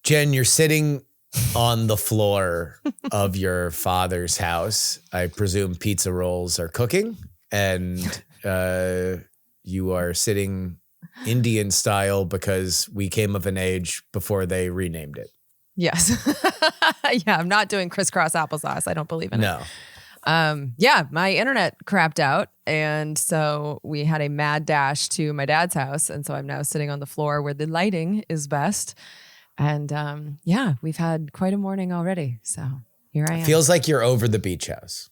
Jen, you're sitting on the floor of your father's house. I presume pizza rolls are cooking, and you are sitting Indian style because we came of an age before they renamed it. Yes. Yeah, I'm not doing crisscross applesauce. I don't believe in it. No. Yeah, my internet crapped out. And so we had a mad dash to my dad's house. And so I'm now sitting on the floor where the lighting is best. And yeah, we've had quite a morning already. So here I am. Feels like you're over the beach house.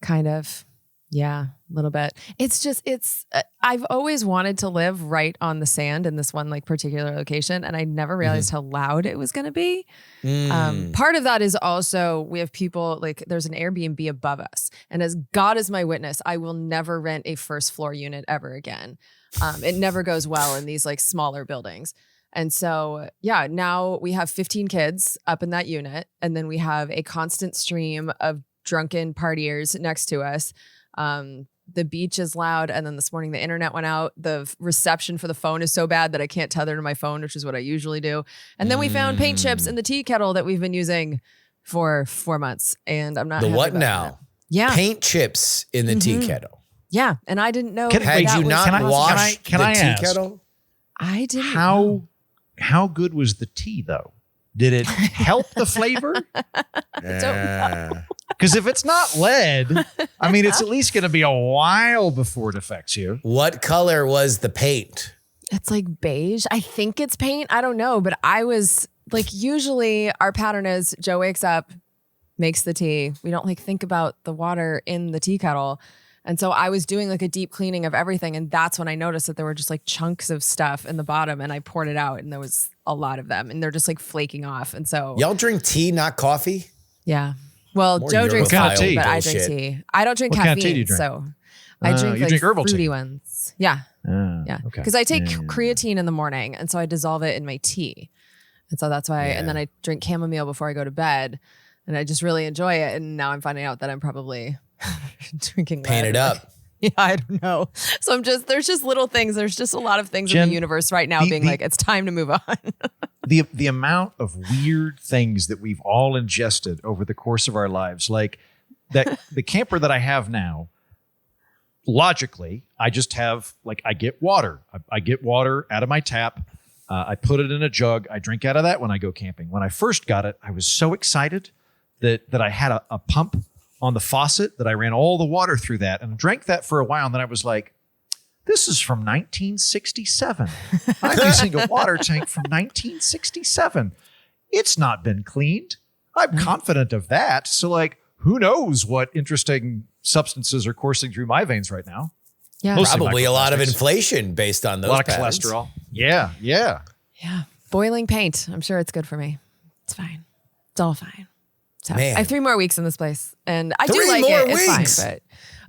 Kind of. Yeah, a little bit. I've always wanted to live right on the sand in this one like particular location. And I never realized how loud it was going to be. Part of that is also we have people like there's an Airbnb above us. And as God is my witness, I will never rent a first floor unit ever again. It never goes well in these like smaller buildings. And so, yeah, now we have 15 kids up in that unit. And then we have a constant stream of drunken partiers next to us. The beach is loud. And then this morning the internet went out. The reception for the phone is so bad that I can't tether to my phone, which is what I usually do. And then we found paint chips in the tea kettle that we've been using for 4 months. And I'm not The happy what about now? that. Yeah. Paint chips in the tea kettle. Yeah. And I didn't know. Had you not washed can the I tea ask? kettle? I didn't know. How good was the tea though? Did it help the flavor? Don't know. Because if it's not lead, I mean, it's at least going to be a while before it affects you. What color was the paint? It's like beige. I think it's paint. I don't know. But I was like, usually our pattern is Joe wakes up, makes the tea. We don't like think about the water in the tea kettle. And so I was doing like a deep cleaning of everything. And that's when I noticed that there were just like chunks of stuff in the bottom and I poured it out and there was a lot of them and they're just like flaking off. And so Y'all drink tea, not coffee? yeah. Well, More Joe drinks Europhile coffee, but I drink bullshit. tea. I don't drink What caffeine. kind of tea do you drink? So I drink you like drink herbal fruity tea. ones. Yeah. Yeah. Okay. Because I take creatine in the morning and so I dissolve it in my tea. And so that's why, and then I drink chamomile before I go to bed and I just really enjoy it. And now I'm finding out that I'm probably drinking Paint it up. Yeah, I don't know. So there's just little things. There's just a lot of things in Jen, the universe right now being like, it's time to move on. The amount of weird things that we've all ingested over the course of our lives, like that the camper that I have now, logically, I just have like I get water. I get water out of my tap. I put it in a jug. I drink out of that when I go camping. When I first got it, I was so excited that I had a pump on the faucet that I ran all the water through that and drank that for a while. And then I was like, this is from 1967. I'm using a water tank from 1967. It's not been cleaned. I'm confident of that. So like, who knows what interesting substances are coursing through my veins right now? Yeah. Mostly Probably a lot of microplastics. inflation based on those A lot of patterns. cholesterol. Yeah. Yeah. Boiling paint. I'm sure it's good for me. It's fine. It's all fine. So Man. I have 3 more weeks in this place and I do 3 like more it. It's weeks? fine, but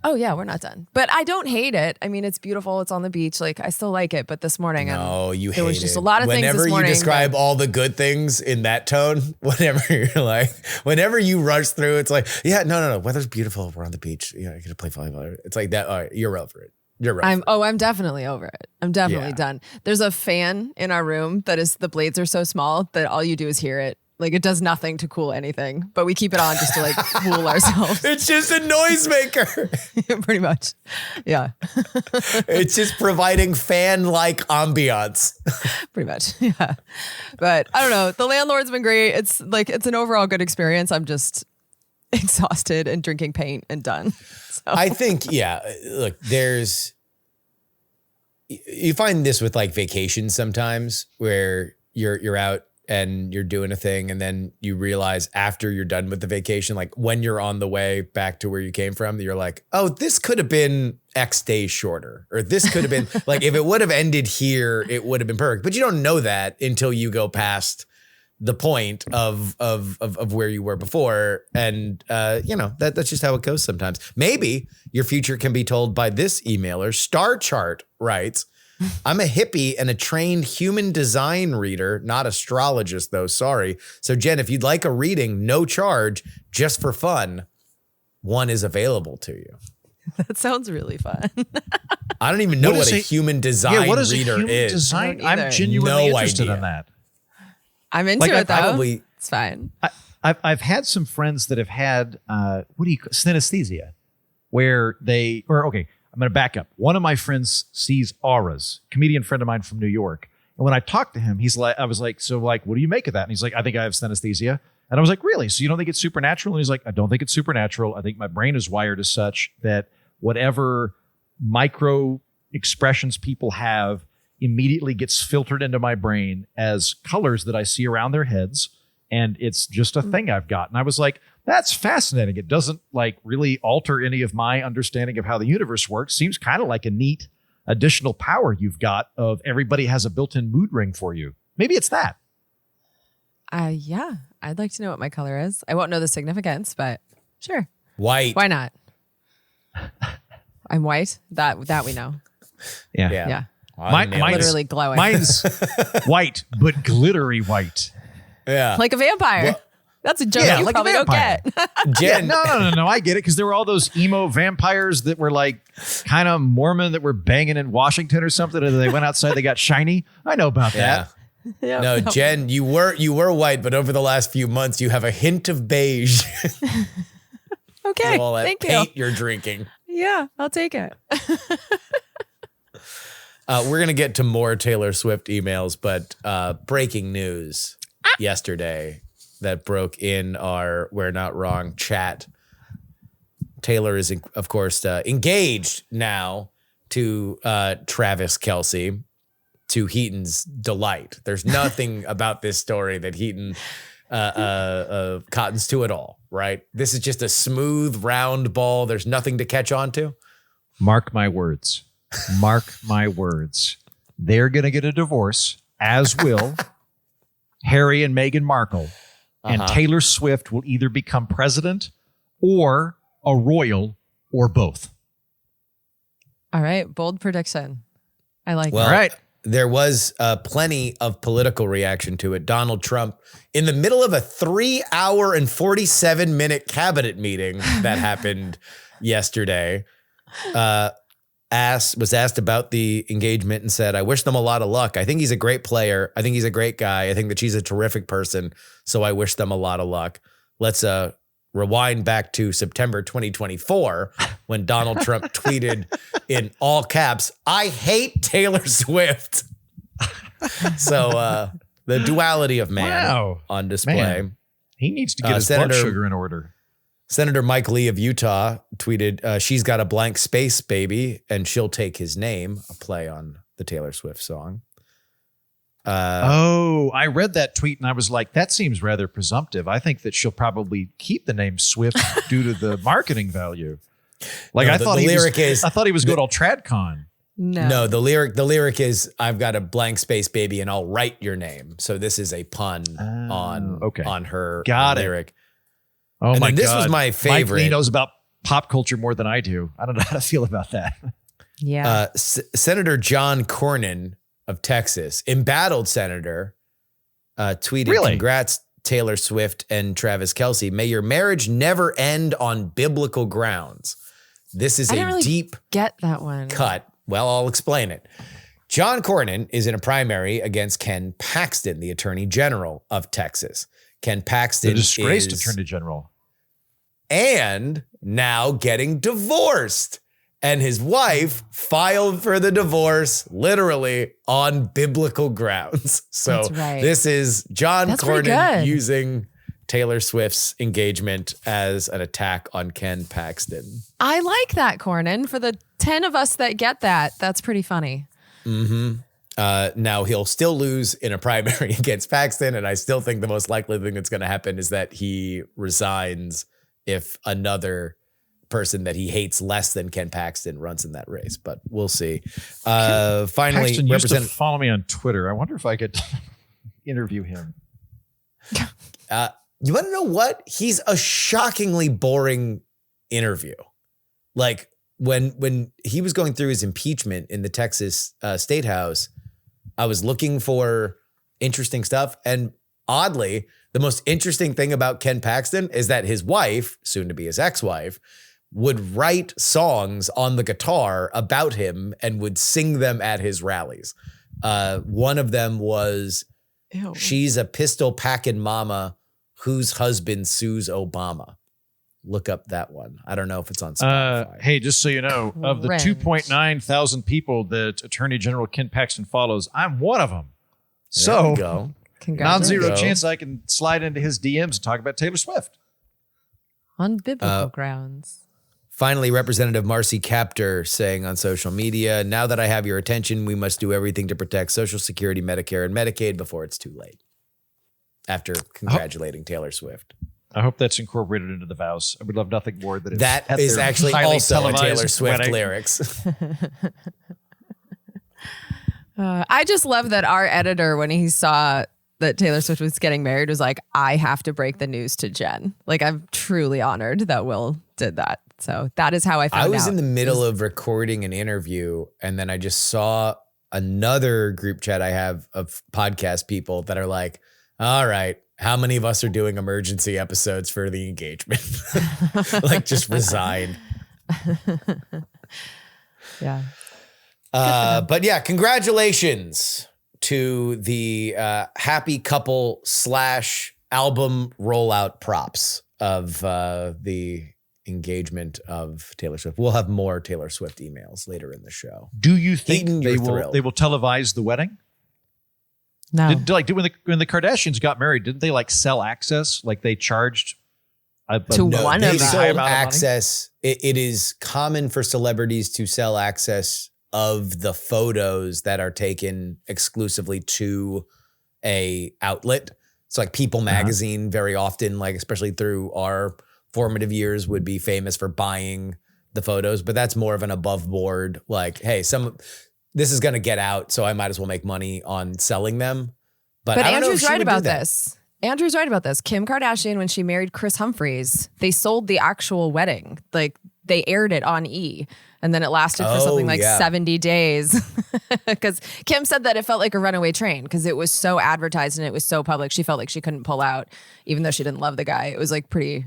oh yeah, we're not done. But I don't hate it. I mean, it's beautiful. It's on the beach. Like I still like it. But this morning, No, you hate there was just it. a lot of things Whenever this morning. you describe all the good things in that tone, whenever you rush through, it's like, yeah, no. Weather's beautiful. We're on the beach. Yeah, I get to play volleyball. It's like that. All right, you're over it. I'm definitely over it. I'm definitely Yeah. done. There's a fan in our room that is, the blades are so small that all you do is hear it. Like it does nothing to cool anything, but we keep it on just to like cool ourselves. It's just a noisemaker. Pretty much. Yeah. It's just providing fan-like ambiance. Pretty much. Yeah. But I don't know. The landlord's been great. It's an overall good experience. I'm just exhausted and drinking paint and done. So. I think, yeah, look, you find this with like vacations sometimes where you're out and you're doing a thing and then you realize after you're done with the vacation, like when you're on the way back to where you came from, you're like, oh, this could have been X days shorter, or this could have been like, if it would have ended here, it would have been perfect. But you don't know that until you go past the point of where you were before. And, that's just how it goes sometimes. Maybe your future can be told by this emailer. Star Chart writes, I'm a hippie and a trained human design reader, not astrologist though, sorry. So Jen, if you'd like a reading, no charge, just for fun, one is available to you. That sounds really fun. I don't even know what a human design what is reader a human is. Design? I don't either. I'm genuinely No interested idea. in that. I'm into it though. Probably, it's fine. I've had some friends that have had synesthesia, where I'm going to back up. One of my friends sees auras. Comedian friend of mine from New York, and when I talked to him, I was like, so like, what do you make of that? And he's like, I think I have synesthesia. And I was like, really? So you don't think it's supernatural? And he's like, I don't think it's supernatural. I think my brain is wired as such that whatever micro expressions people have immediately gets filtered into my brain as colors that I see around their heads. And it's just a thing I've got. And I was like, that's fascinating. It doesn't like really alter any of my understanding of how the universe works. Seems kind of like a neat additional power you've got of everybody has a built-in mood ring for you. Maybe it's that. Yeah. I'd like to know what my color is. I won't know the significance, but sure. White. Why not? I'm white. That we know. Yeah. Mine's literally glowing. Mine's white, but glittery white. Yeah. Like a vampire. Well, that's a joke you like probably don't get. Jen, No. I get it, because there were all those emo vampires that were like kind of Mormon that were banging in Washington or something, and they went outside, they got shiny. I know about that. Yeah. No, Jen, you were white, but over the last few months, you have a hint of beige. Okay, all that thank paint you. you're drinking. Yeah, I'll take it. We're going to get to more Taylor Swift emails, but breaking news yesterday that broke in our We're Not Wrong chat. Taylor is, of course, engaged now to Travis Kelce, to Heaton's delight. There's nothing about this story that Heaton cottons to at all, right? This is just a smooth, round ball. There's nothing to catch on to. Mark my words. Mark my words. They're going to get a divorce, as will Harry and Meghan Markle. And Taylor Swift will either become president or a royal or both. All right, bold prediction. I like Well, it. All right. There was plenty of political reaction to it. Donald Trump, in the middle of a 3-hour and 47-minute cabinet meeting that happened yesterday, was asked about the engagement and said, I wish them a lot of luck. I think he's a great player. I think he's a great guy. I think that she's a terrific person. So I wish them a lot of luck. Let's rewind back to September 2024 when Donald Trump tweeted in all caps, I hate Taylor Swift. So the duality of man on display. Man. He needs to get his blood sugar in order. Senator Mike Lee of Utah tweeted, she's got a blank space, baby, and she'll take his name, a play on the Taylor Swift song. I read that tweet and I was like, that seems rather presumptive. I think that she'll probably keep the name Swift due to the marketing value. Like no, I thought he was good old TradCon. No, the lyric is, I've got a blank space, baby, and I'll write your name. So this is a pun on her lyric. Oh, my God. This was my favorite. Mike Lee knows about pop culture more than I do. I don't know how to feel about that. Yeah. Senator John Cornyn of Texas, embattled senator, tweeted, Congrats, Taylor Swift and Travis Kelce. May your marriage never end on biblical grounds. This is deep get that one cut. Well, I'll explain it. John Cornyn is in a primary against Ken Paxton, the Attorney General of Texas. Ken Paxton, the disgraced Attorney General, and now getting divorced. And his wife filed for the divorce literally on biblical grounds. So this is John Cornyn using Taylor Swift's engagement as an attack on Ken Paxton. I like that, Cornyn. For the 10 of us that get that, that's pretty funny. Mm-hmm. Now he'll still lose in a primary against Paxton, and I still think the most likely thing that's going to happen is that he resigns if another person that he hates less than Ken Paxton runs in that race. But we'll see. Finally, Paxton used to follow me on Twitter. I wonder if I could interview him. You want to know what? He's a shockingly boring interview. Like when he was going through his impeachment in the Texas State House, I was looking for interesting stuff. And oddly, the most interesting thing about Ken Paxton is that his wife, soon to be his ex-wife, would write songs on the guitar about him and would sing them at his rallies. One of them was Ew. She's a pistol packing mama whose husband sues Obama. Look up that one. I don't know if it's on Spotify. Hey, just so you know, of the Cringe. 2.9 thousand people that Attorney General Ken Paxton follows, I'm one of them. There So, we go. Congratulations. non-zero chance I can slide into his DMs and talk about Taylor Swift. On biblical grounds. Finally, Representative Marcy Kaptur saying on social media, now that I have your attention, we must do everything to protect Social Security, Medicare, and Medicaid before it's too late. After congratulating Taylor Swift. I hope that's incorporated into the vows. I would love nothing more than if That at is their actually highly also a televised Taylor Swift wedding. lyrics. I just love that our editor, when he saw that Taylor Swift was getting married, was like, I have to break the news to Jen. Like, I'm truly honored that Will did that. So that is how I found out. I was in the middle of recording an interview, and then I just saw another group chat I have of podcast people that are like, all right, how many of us are doing emergency episodes for the engagement? Like, just resign. Yeah. But yeah, congratulations to the happy couple / album rollout props of the engagement of Taylor Swift. We'll have more Taylor Swift emails later in the show. Do you think Heaton, they you're will thrilled. they will televise the wedding? No. When the Kardashians got married, didn't they like sell access? Like they charged To one they of them. sold amount of money? access. It is common for celebrities to sell access of the photos that are taken exclusively to a outlet. So like People Magazine very often, like especially through our formative years, would be famous for buying the photos, but that's more of an above board, like, hey, this is going to get out, so I might as well make money on selling them. But I don't know if Andrew's she right would do about that. this. Andrew's right about this. Kim Kardashian, when she married Chris Humphries, they sold the actual wedding. Like they aired it on E, and then it lasted for something like 70 days. Because Kim said that it felt like a runaway train because it was so advertised and it was so public. She felt like she couldn't pull out, even though she didn't love the guy. It was like pretty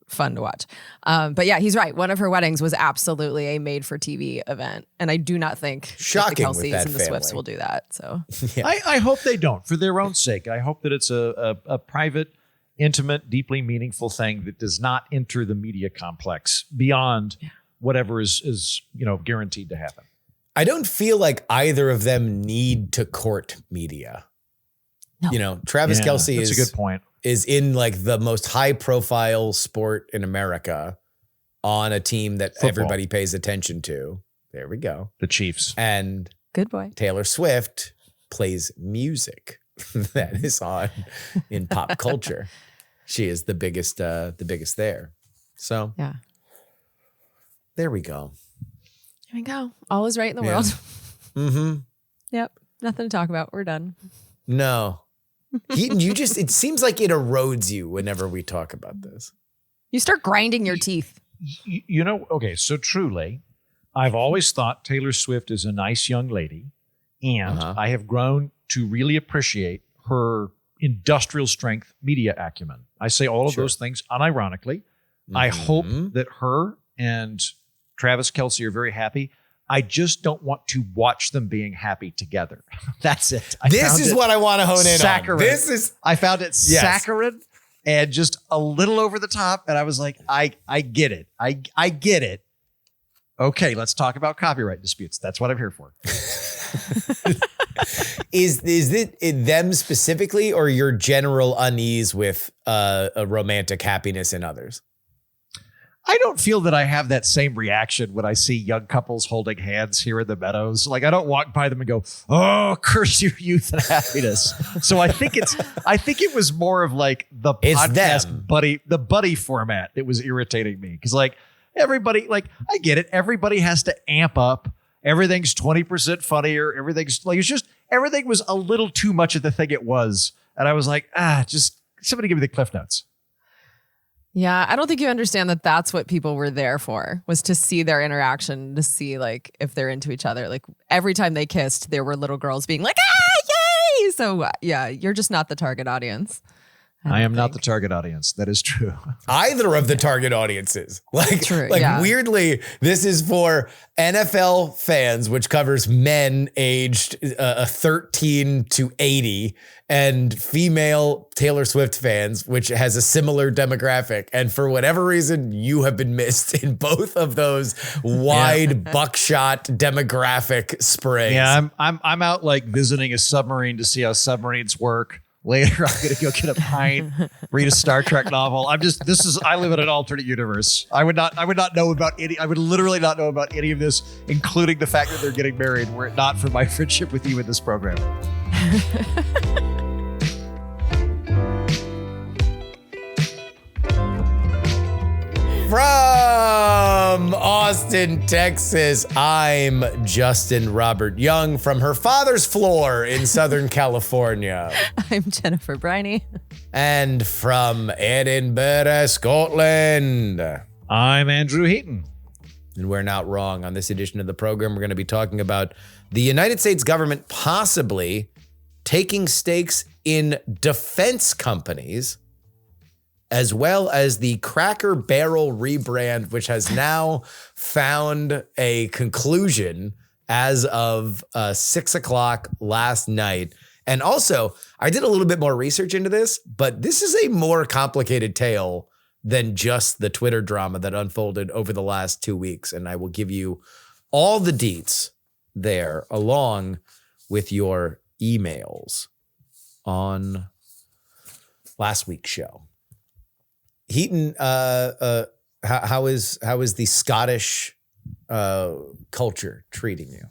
fun to watch. But yeah, he's right. One of her weddings was absolutely a made-for-TV event, and I do not think that the Shocking with Kelseys that and the family. Swifts will do that. So I hope they don't, for their own sake. I hope that it's a private, intimate, deeply meaningful thing that does not enter the media complex beyond whatever is guaranteed to happen. I don't feel like either of them need to court media. No. Travis Kelce that's a good point. is in like the most high profile sport in America on a team that Football. everybody pays attention to. There we go. The Chiefs. And good boy. Taylor Swift plays music that is on in pop culture. She is the biggest there. So Yeah. there we go. Here we go. All is right in the Yeah. world. Mm-hmm. Yep. Nothing to talk about. We're done. No. Heaton, it seems like it erodes you whenever we talk about this. You start grinding your teeth. Okay, so truly, I've always thought Taylor Swift is a nice young lady, and I have grown to really appreciate her industrial strength media acumen. I say all of those things unironically. I hope that her and Travis Kelce are very happy. I just don't want to watch them being happy together. That's it. This is what I want to hone in on. Saccharine. I found it saccharine and just a little over the top. And I was like, I get it. I get it. Okay, let's talk about copyright disputes. That's what I'm here for. Is it them specifically, or your general unease with a romantic happiness in others? I don't feel that I have that same reaction when I see young couples holding hands here in the meadows. Like I don't walk by them and go, "Oh, curse your youth and happiness." So I think it was more of like the podcast buddy format that was irritating me because like everybody, like I get it, everybody has to amp up. Everything's 20% funnier. Everything's like everything was a little too much of the thing it was, and I was like, just somebody give me the cliff notes. Yeah, I don't think you understand that that's what people were there for, was to see their interaction, to see like if they're into each other. Like every time they kissed, there were little girls being like, yay! So yeah, you're just not the target audience. I am not the target audience. That is true. Either of the target audiences. True, Weirdly, this is for NFL fans, which covers men aged 13 to 80, and female Taylor Swift fans, which has a similar demographic. And for whatever reason, you have been missed in both of those wide buckshot demographic sprays. Yeah, I'm out like visiting a submarine to see how submarines work. Later, I'm going to go get a pint, read a Star Trek novel. I live in an alternate universe. I would literally not know about any of this, including the fact that they're getting married, were it not for my friendship with you in this program. From Austin, Texas, I'm Justin Robert Young from her father's floor in Southern California. I'm Jennifer Briney. And from Edinburgh, Scotland, I'm Andrew Heaton. And we're not wrong. On this edition of the program, we're going to be talking about the United States government possibly taking stakes in defense companies, as well as the Cracker Barrel rebrand, which has now found a conclusion as of 6 o'clock last night. And also, I did a little bit more research into this, but this is a more complicated tale than just the Twitter drama that unfolded over the last 2 weeks. And I will give you all the deets there, along with your emails on last week's show. Heaton, how is the Scottish culture treating you?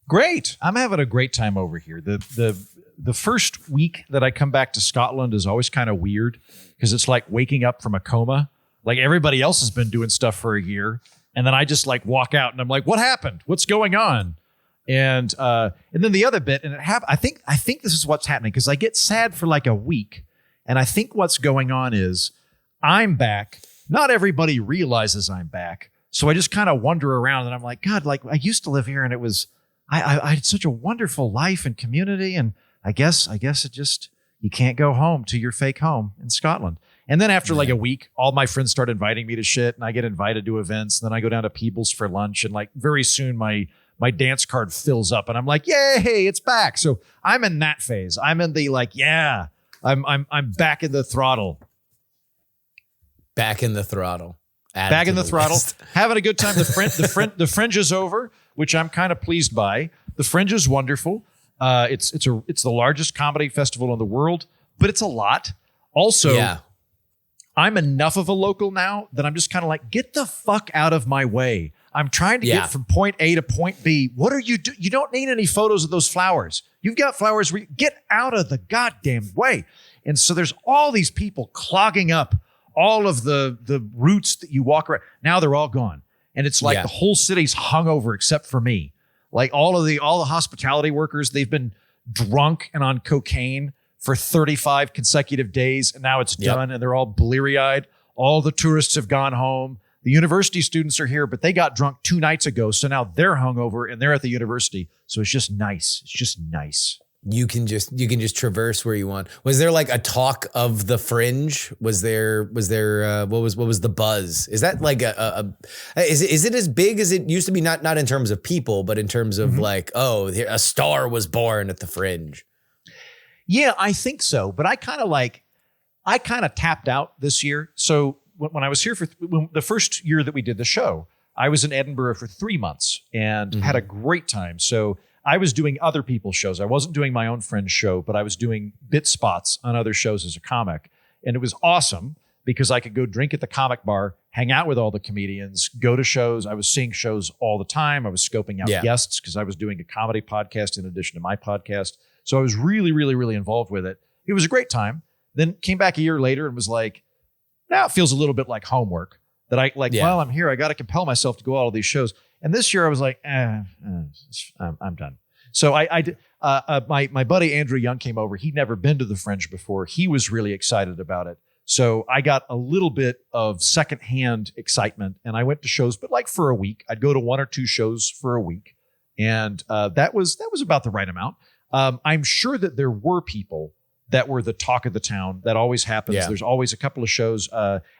Great. I'm having a great time over here. The first week that I come back to Scotland is always kind of weird because it's like waking up from a coma. Like everybody else has been doing stuff for a year, and then I just like walk out and I'm like, "What happened? What's going on?" And then the other bit, and I think this is what's happening because I get sad for like a week, and I think what's going on is I'm back. Not everybody realizes I'm back. So I just kind of wander around and I'm like, God, like I used to live here and it was, I had such a wonderful life and community. And I guess it just, you can't go home to your fake home in Scotland. And then after like a week, all my friends start inviting me to shit and I get invited to events. And then I go down to Peebles for lunch. And like very soon my dance card fills up and I'm like, yay, it's back. So I'm in that phase. I'm in the like, yeah, I'm back in the throttle. Back in the throttle. Back in the throttle. Having a good time. The fringe is over, which I'm kind of pleased by. The fringe is wonderful. It's the largest comedy festival in the world, but it's a lot. Also, I'm enough of a local now that I'm just kind of like, get the fuck out of my way. I'm trying to get from point A to point B. What are you doing? You don't need any photos of those flowers. You've got flowers. Get out of the goddamn way. And so there's all these people clogging up all of the routes that you walk around. Now they're all gone. And it's like the whole city's hungover except for me. Like all the hospitality workers, they've been drunk and on cocaine for 35 consecutive days. And now it's done and they're all bleary-eyed. All the tourists have gone home. The university students are here, but they got drunk 2 nights ago. So now they're hungover and they're at the university. So it's just nice. It's just nice. You can just traverse where you want. Was there like a talk of the fringe? Was there what was the buzz? Is that like is it as big as it used to be? Not in terms of people, but in terms of like, oh, a star was born at the fringe. Yeah, I think so. But I kind of tapped out this year. So when I was here for the first year that we did the show, I was in Edinburgh for 3 months and had a great time. So I was doing other people's shows. I wasn't doing my own friend's show, but I was doing bit spots on other shows as a comic. And it was awesome because I could go drink at the comic bar, hang out with all the comedians, go to shows. I was seeing shows all the time. I was scoping out guests because I was doing a comedy podcast in addition to my podcast. So I was really, really, really involved with it. It was a great time. Then came back a year later and was like, now it feels a little bit like homework that I like, while I'm here, I got to compel myself to go to all these shows. And this year I was like, I'm done. So my buddy Andrew Young came over. He'd never been to the Fringe before. He was really excited about it. So I got a little bit of secondhand excitement and I went to shows, but like for a week. I'd go to 1 or 2 shows for a week. And that was about the right amount. I'm sure that there were people that were the talk of the town. That always happens. Yeah. There's always a couple of shows.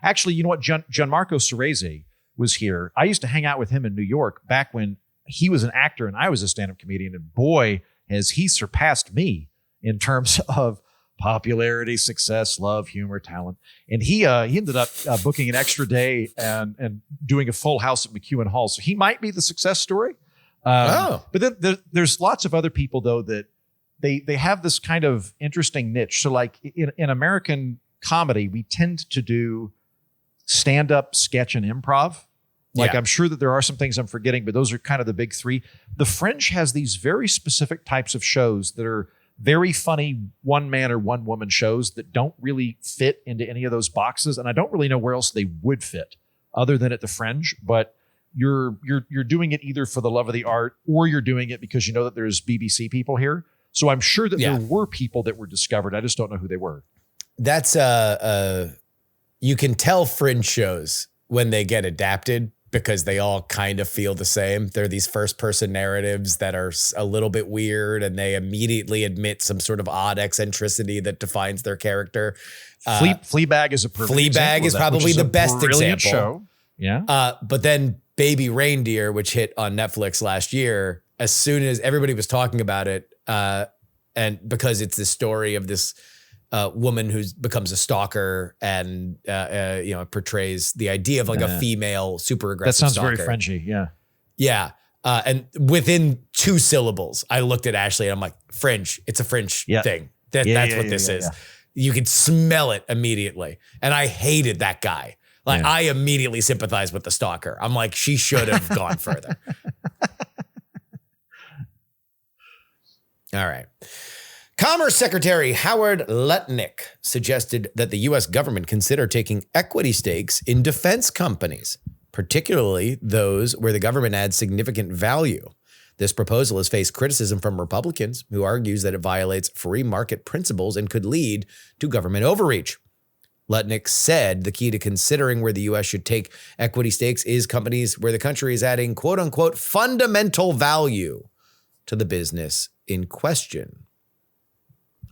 Actually, you know what? Gianmarco Cerese was here. I used to hang out with him in New York back when he was an actor and I was a stand-up comedian. And boy, has he surpassed me in terms of popularity, success, love, humor, talent. And he ended up booking an extra day and doing a full house at McEwen Hall. So he might be the success story. But then there's lots of other people, though, that they have this kind of interesting niche. So like in American comedy, we tend to do stand-up, sketch, and improv. Like, I'm sure that there are some things I'm forgetting, but those are kind of the big three. The Fringe has these very specific types of shows that are very funny one-man or one-woman shows that don't really fit into any of those boxes. And I don't really know where else they would fit other than at the Fringe. But you're doing it either for the love of the art or you're doing it because you know that there's BBC people here. So I'm sure that there were people that were discovered. I just don't know who they were. That's you can tell Fringe shows when they get adapted because they all kind of feel the same. They're these first person narratives that are a little bit weird and they immediately admit some sort of odd eccentricity that defines their character. Fleabag is a perfect Fleabag is probably the best example. Show. Yeah. But then Baby Reindeer, which hit on Netflix last year, as soon as everybody was talking about it, and because it's the story of this woman who becomes a stalker and portrays the idea of like a female super aggressive That sounds stalker. very Frenchy. Yeah. Yeah. And within 2 syllables, I looked at Ashley and I'm like, Fringe. It's a Fringe thing. That's what this is. Yeah. You could smell it immediately. And I hated that guy. Like I immediately sympathized with the stalker. I'm like, she should have gone further. All right. Commerce Secretary Howard Lutnick suggested that the U.S. government consider taking equity stakes in defense companies, particularly those where the government adds significant value. This proposal has faced criticism from Republicans, who argues that it violates free market principles and could lead to government overreach. Lutnick said the key to considering where the U.S. should take equity stakes is companies where the country is adding, quote unquote, fundamental value to the business in question.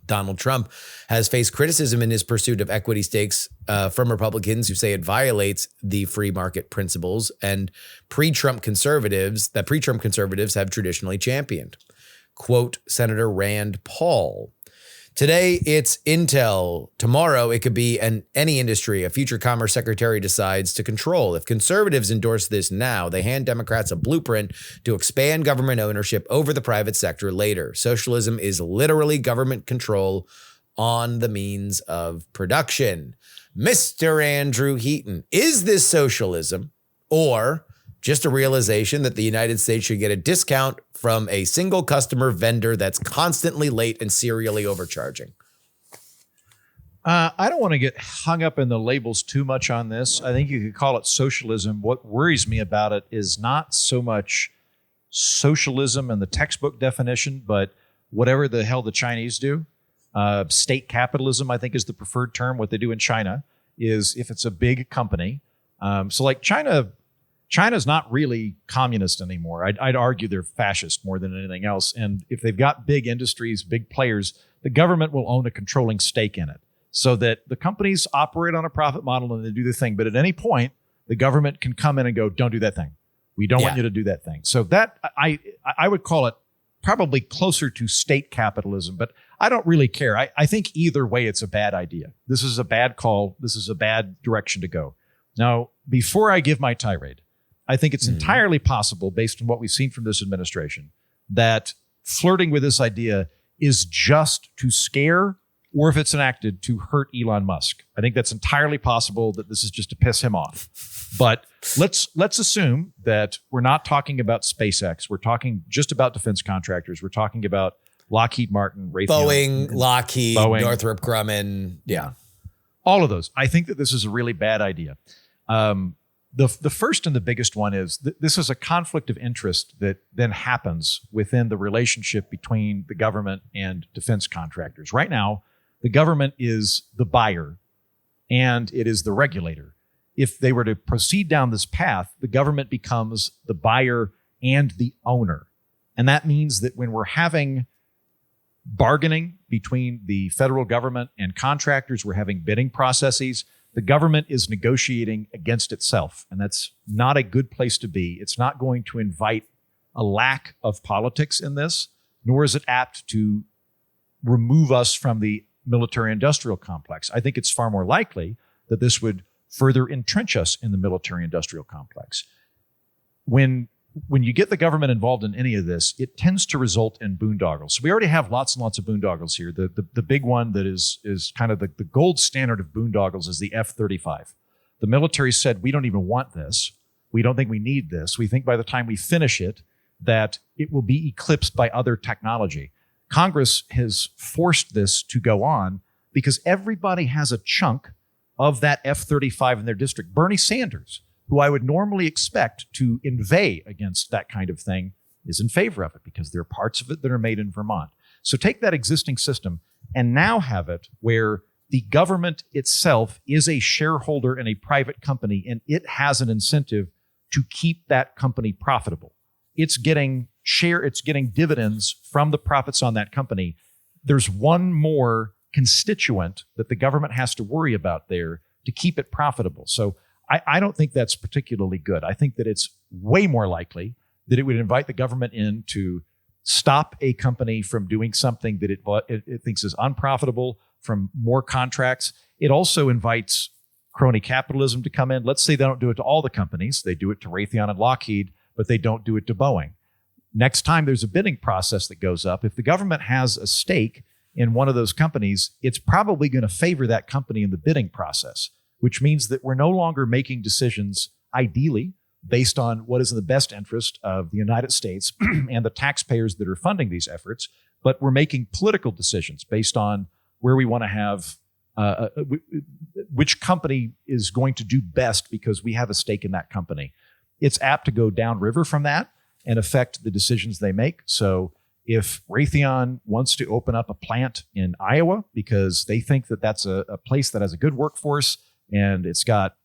Donald Trump has faced criticism in his pursuit of equity stakes from Republicans who say it violates the free market principles and pre-Trump conservatives have traditionally championed. Quote Senator Rand Paul. Today, it's Intel. Tomorrow, it could be any industry a future Commerce Secretary decides to control. If conservatives endorse this now, they hand Democrats a blueprint to expand government ownership over the private sector later. Socialism is literally government control on the means of production. Mr. Andrew Heaton, is this socialism or just a realization that the United States should get a discount from a single customer vendor that's constantly late and serially overcharging? I don't want to get hung up in the labels too much on this. I think you could call it socialism. What worries me about it is not so much socialism in the textbook definition, but whatever the hell the Chinese do. State capitalism, I think, is the preferred term. What they do in China is if it's a big company. So like China's not really communist anymore. I'd argue they're fascist more than anything else. And if they've got big industries, big players, the government will own a controlling stake in it so that the companies operate on a profit model and they do the thing. But at any point, the government can come in and go, don't do that thing. We don't want you to do that thing. So that I would call it probably closer to state capitalism, but I don't really care. I think either way, it's a bad idea. This is a bad call. This is a bad direction to go. Now, before I give my tirade, I think it's entirely possible, based on what we've seen from this administration, that flirting with this idea is just to scare, or if it's enacted, to hurt Elon Musk. I think that's entirely possible that this is just to piss him off. But let's assume that we're not talking about SpaceX. We're talking just about defense contractors. We're talking about Lockheed Martin, Raytheon, Boeing, Lockheed, Northrop Grumman. Yeah. All of those. I think that this is a really bad idea. The first and the biggest one is this is a conflict of interest that then happens within the relationship between the government and defense contractors. Right now, the government is the buyer and it is the regulator. If they were to proceed down this path, the government becomes the buyer and the owner. And that means that when we're having bargaining between the federal government and contractors. We're having bidding processes. The government is negotiating against itself, and that's not a good place to be. It's not going to invite a lack of politics in this, nor is it apt to remove us from the military-industrial complex. I think it's far more likely that this would further entrench us in the military-industrial complex. When you get the government involved in any of this, it tends to result in boondoggles. So we already have lots and lots of boondoggles here. The big one that is kind of the gold standard of boondoggles is the F-35. The military said, we don't even want this. We don't think we need this. We think by the time we finish it, that it will be eclipsed by other technology. Congress has forced this to go on because everybody has a chunk of that F-35 in their district. Bernie Sanders, who I would normally expect to inveigh against that kind of thing, is in favor of it because there are parts of it that are made in Vermont. So take that existing system and now have it where the government itself is a shareholder in a private company, and it has an incentive to keep that company profitable. It's getting dividends from the profits on that company. There's one more constituent that the government has to worry about there to keep it profitable. So I don't think that's particularly good. I think that it's way more likely that it would invite the government in to stop a company from doing something that it thinks is unprofitable, from more contracts. It also invites crony capitalism to come in. Let's say they don't do it to all the companies. They do it to Raytheon and Lockheed, but they don't do it to Boeing. Next time there's a bidding process that goes up, if the government has a stake in one of those companies, it's probably going to favor that company in the bidding process, which means that we're no longer making decisions, ideally, based on what is in the best interest of the United States and the taxpayers that are funding these efforts, but we're making political decisions based on where we want to have, which company is going to do best because we have a stake in that company. It's apt to go downriver from that and affect the decisions they make. So if Raytheon wants to open up a plant in Iowa because they think that that's a place that has a good workforce and it's got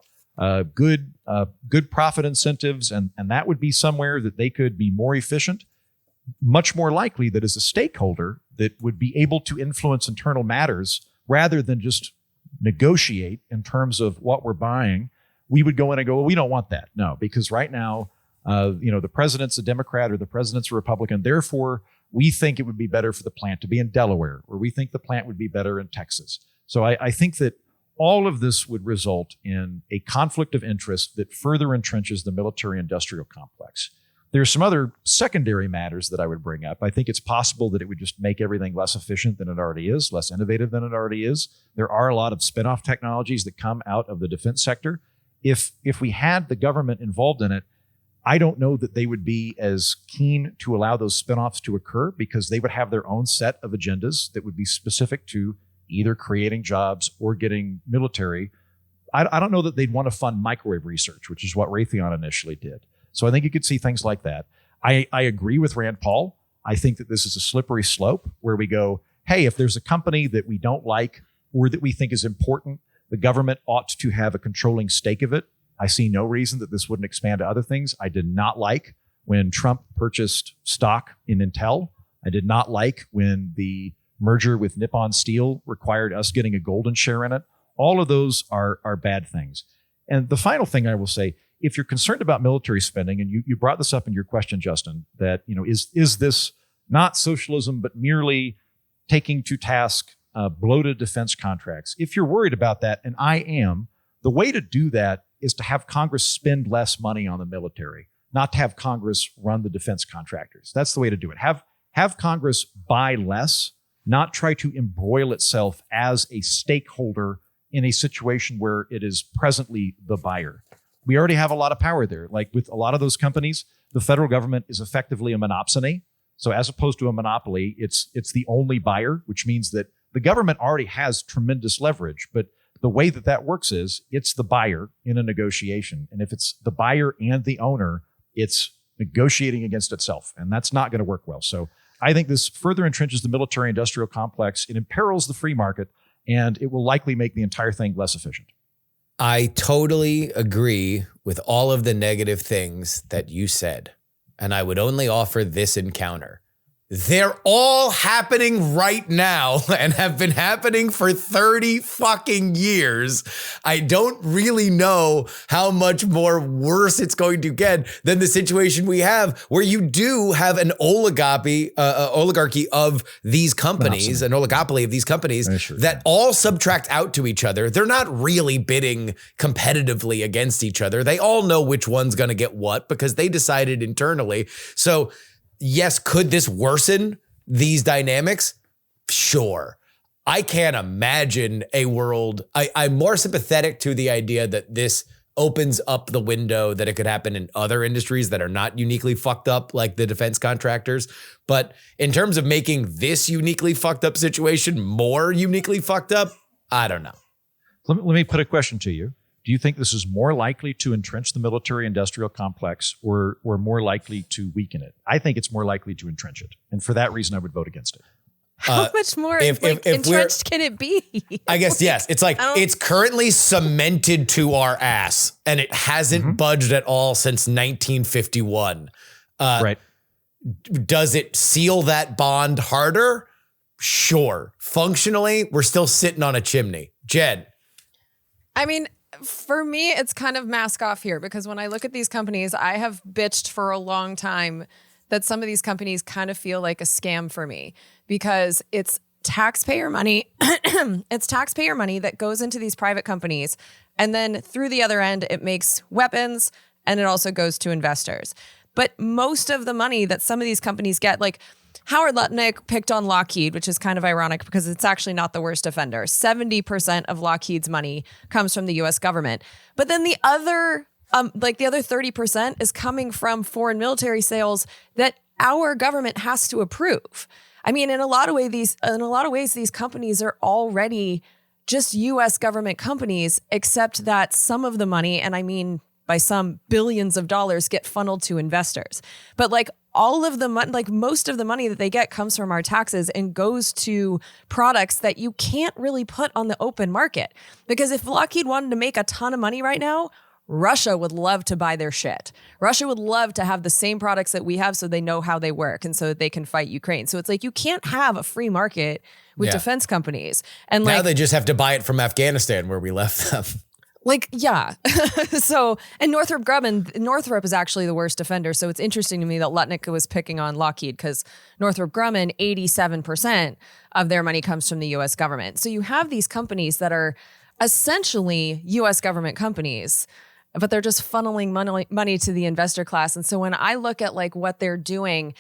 good profit incentives, and that would be somewhere that they could be more efficient, much more likely that as a stakeholder that would be able to influence internal matters rather than just negotiate in terms of what we're buying, we would go in and go, well, we don't want that. No, because right now, the president's a Democrat or the president's a Republican. Therefore, we think it would be better for the plant to be in Delaware, or we think the plant would be better in Texas. So I think that all of this would result in a conflict of interest that further entrenches the military-industrial complex. There are some other secondary matters that I would bring up. I think it's possible that it would just make everything less efficient than it already is, less innovative than it already is. There are a lot of spin-off technologies that come out of the defense sector. If we had the government involved in it, I don't know that they would be as keen to allow those spin-offs to occur because they would have their own set of agendas that would be specific to either creating jobs or getting military. I don't know that they'd want to fund microwave research, which is what Raytheon initially did. So I think you could see things like that. I agree with Rand Paul. I think that this is a slippery slope where we go, hey, if there's a company that we don't like or that we think is important, the government ought to have a controlling stake of it. I see no reason that this wouldn't expand to other things. I did not like when Trump purchased stock in Intel. I did not like when the merger with Nippon Steel required us getting a golden share in it. All of those are bad things. And the final thing I will say, if you're concerned about military spending, and you brought this up in your question, Justin, that is this not socialism, but merely taking to task bloated defense contracts? If you're worried about that, and I am, the way to do that is to have Congress spend less money on the military, not to have Congress run the defense contractors. That's the way to do it. Have Congress buy less, not try to embroil itself as a stakeholder in a situation where it is presently the buyer. We already have a lot of power there. Like with a lot of those companies, the federal government is effectively a monopsony. So as opposed to a monopoly, it's the only buyer, which means that the government already has tremendous leverage. But the way that works is it's the buyer in a negotiation. And if it's the buyer and the owner, it's negotiating against itself. And that's not going to work well. So I think this further entrenches the military-industrial complex. It imperils the free market, and it will likely make the entire thing less efficient. I totally agree with all of the negative things that you said. And I would only offer this encounter. They're all happening right now and have been happening for 30 fucking years. I don't really know how much more worse it's going to get than the situation we have, where you do have an oligarchy of these companies, an oligopoly of these companies that all subtract out to each other. They're not really bidding competitively against each other. They all know which one's going to get what because they decided internally. So yes, could this worsen these dynamics? Sure. I can't imagine a world. I'm more sympathetic to the idea that this opens up the window that it could happen in other industries that are not uniquely fucked up, like the defense contractors. But in terms of making this uniquely fucked up situation more uniquely fucked up, I don't know. Let me put a question to you. Do you think this is more likely to entrench the military-industrial complex or more likely to weaken it? I think it's more likely to entrench it. And for that reason, I would vote against it. How much more entrenched can it be? I guess, yes. It's like it's currently cemented to our ass and it hasn't budged at all since 1951. Right. Does it seal that bond harder? Sure. Functionally, we're still sitting on a chimney. Jen. I mean, for me, it's kind of mask off here because when I look at these companies, I have bitched for a long time that some of these companies kind of feel like a scam for me because it's taxpayer money. It's taxpayer money that goes into these private companies. And then through the other end, it makes weapons and it also goes to investors. But most of the money that some of these companies get, like Howard Lutnick picked on Lockheed, which is kind of ironic because it's actually not the worst offender. 70% of Lockheed's money comes from the U.S. government. But then the other 30% is coming from foreign military sales that our government has to approve. I mean, in a lot of ways, these companies are already just U.S. government companies, except that some of the money, and I mean by some billions of dollars, get funneled to investors. But like all of the money, like most of the money that they get comes from our taxes and goes to products that you can't really put on the open market. Because if Lockheed wanted to make a ton of money right now, Russia would love to buy their shit. Russia would love to have the same products that we have so they know how they work and so that they can fight Ukraine. So it's like you can't have a free market with defense companies. And now they just have to buy it from Afghanistan where we left them. Like, yeah. So, and Northrop is actually the worst offender. So it's interesting to me that Lutnick was picking on Lockheed because Northrop Grumman, 87% of their money comes from the U.S. government. So you have these companies that are essentially U.S. government companies, but they're just funneling money to the investor class. And so when I look at like what they're doing,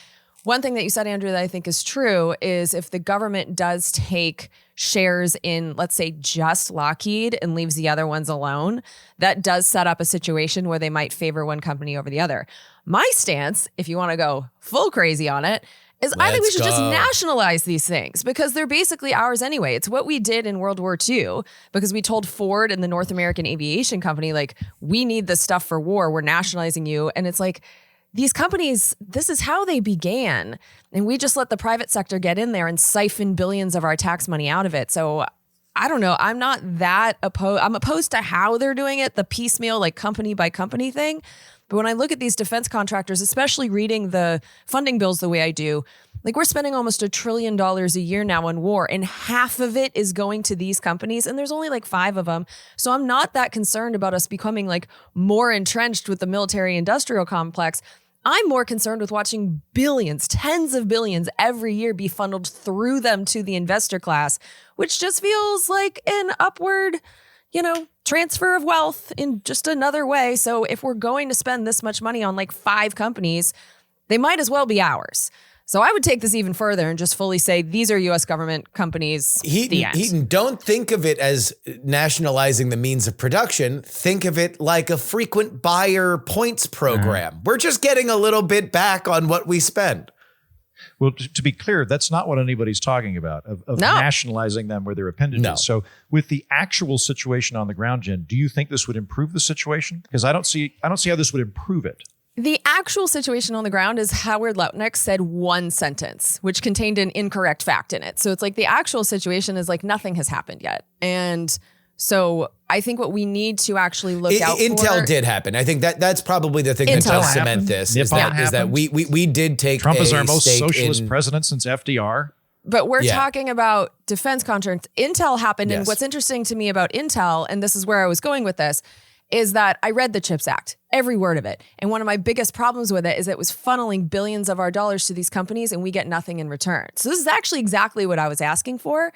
one thing that you said, Andrew, that I think is true is if the government does take shares in, let's say, just Lockheed and leaves the other ones alone, that does set up a situation where they might favor one company over the other. My stance, if you want to go full crazy on it, is I think we should just nationalize these things because they're basically ours anyway. It's what we did in World War II because we told Ford and the North American Aviation Company, like, we need this stuff for war. We're nationalizing you. And it's like, these companies, this is how they began. And we just let the private sector get in there and siphon billions of our tax money out of it. So I don't know. I'm not that opposed. I'm opposed to how they're doing it, the piecemeal, like company by company thing. But when I look at these defense contractors, especially reading the funding bills the way I do, like we're spending almost $1 trillion a year now on war, and half of it is going to these companies, and there's only like 5 of them. So I'm not that concerned about us becoming like more entrenched with the military industrial complex. I'm more concerned with watching billions, tens of billions every year be funneled through them to the investor class, which just feels like an upward, transfer of wealth in just another way. So if we're going to spend this much money on like 5 companies, they might as well be ours. So I would take this even further and just fully say these are U.S. government companies. Heaton, don't think of it as nationalizing the means of production. Think of it like a frequent buyer points program. We're just getting a little bit back on what we spend. Well, to be clear, that's not what anybody's talking about, of nationalizing them where they're appendages. No. So with the actual situation on the ground, Jen, do you think this would improve the situation? Because I don't see how this would improve it. The actual situation on the ground is Howard Lutnick said one sentence, which contained an incorrect fact in it. So it's like the actual situation is like nothing has happened yet. And So I think what we need to actually look out Intel for. did happen. I think that's probably the thing that does cement this is that we did take Trump is our most stake socialist president since FDR. But we're talking about defense contracts. Intel happened. And what's interesting to me about Intel, and this is where I was going with this, is that I read the CHIPS Act, every word of it. And one of my biggest problems with it is it was funneling billions of our dollars to these companies and we get nothing in return. So this is actually exactly what I was asking for.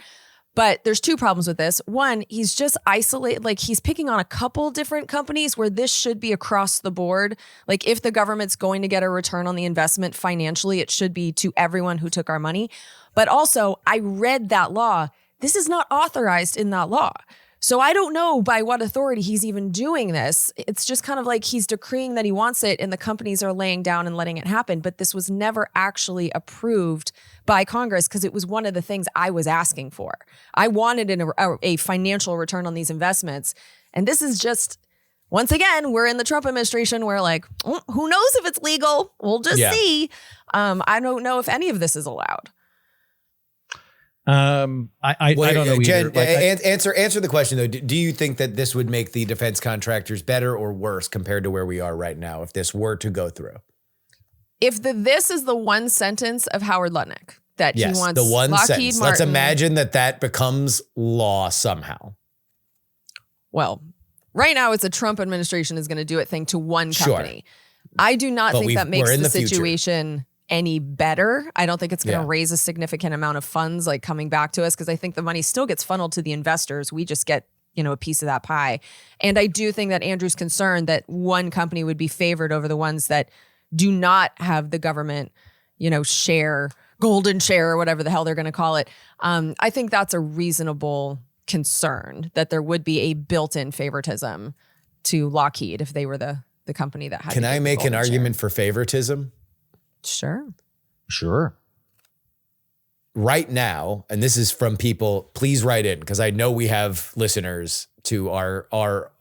But there's two problems with this. One, he's just isolated, like he's picking on a couple different companies where this should be across the board. Like if the government's going to get a return on the investment financially, it should be to everyone who took our money. But also, I read that law. This is not authorized in that law. So I don't know by what authority he's even doing this. It's just kind of like he's decreeing that he wants it and the companies are laying down and letting it happen. But this was never actually approved by Congress because it was one of the things I was asking for. I wanted a financial return on these investments. And this is just, once again, we're in the Trump administration where like, who knows if it's legal? We'll just see. I don't know if any of this is allowed. I don't know Jen, either. answer the question though. Do you think that this would make the defense contractors better or worse compared to where we are right now if this were to go through? If this is the one sentence of Howard Lutnick that he wants the one Lockheed sentence. Martin, Let's imagine that becomes law somehow. Well, right now it's a Trump administration is going to do it thing to one company. I do not think that makes the situation any better. I don't think it's going to raise a significant amount of funds like coming back to us because I think the money still gets funneled to the investors. We just get, a piece of that pie. And I do think that Andrew's concerned that one company would be favored over the ones that do not have the government, share, golden share or whatever the hell they're going to call it. I think that's a reasonable concern that there would be a built-in favoritism to Lockheed if they were the company that had. Can I make an argument for favoritism? Sure. Right now, and this is from people, please write in because I know we have listeners to our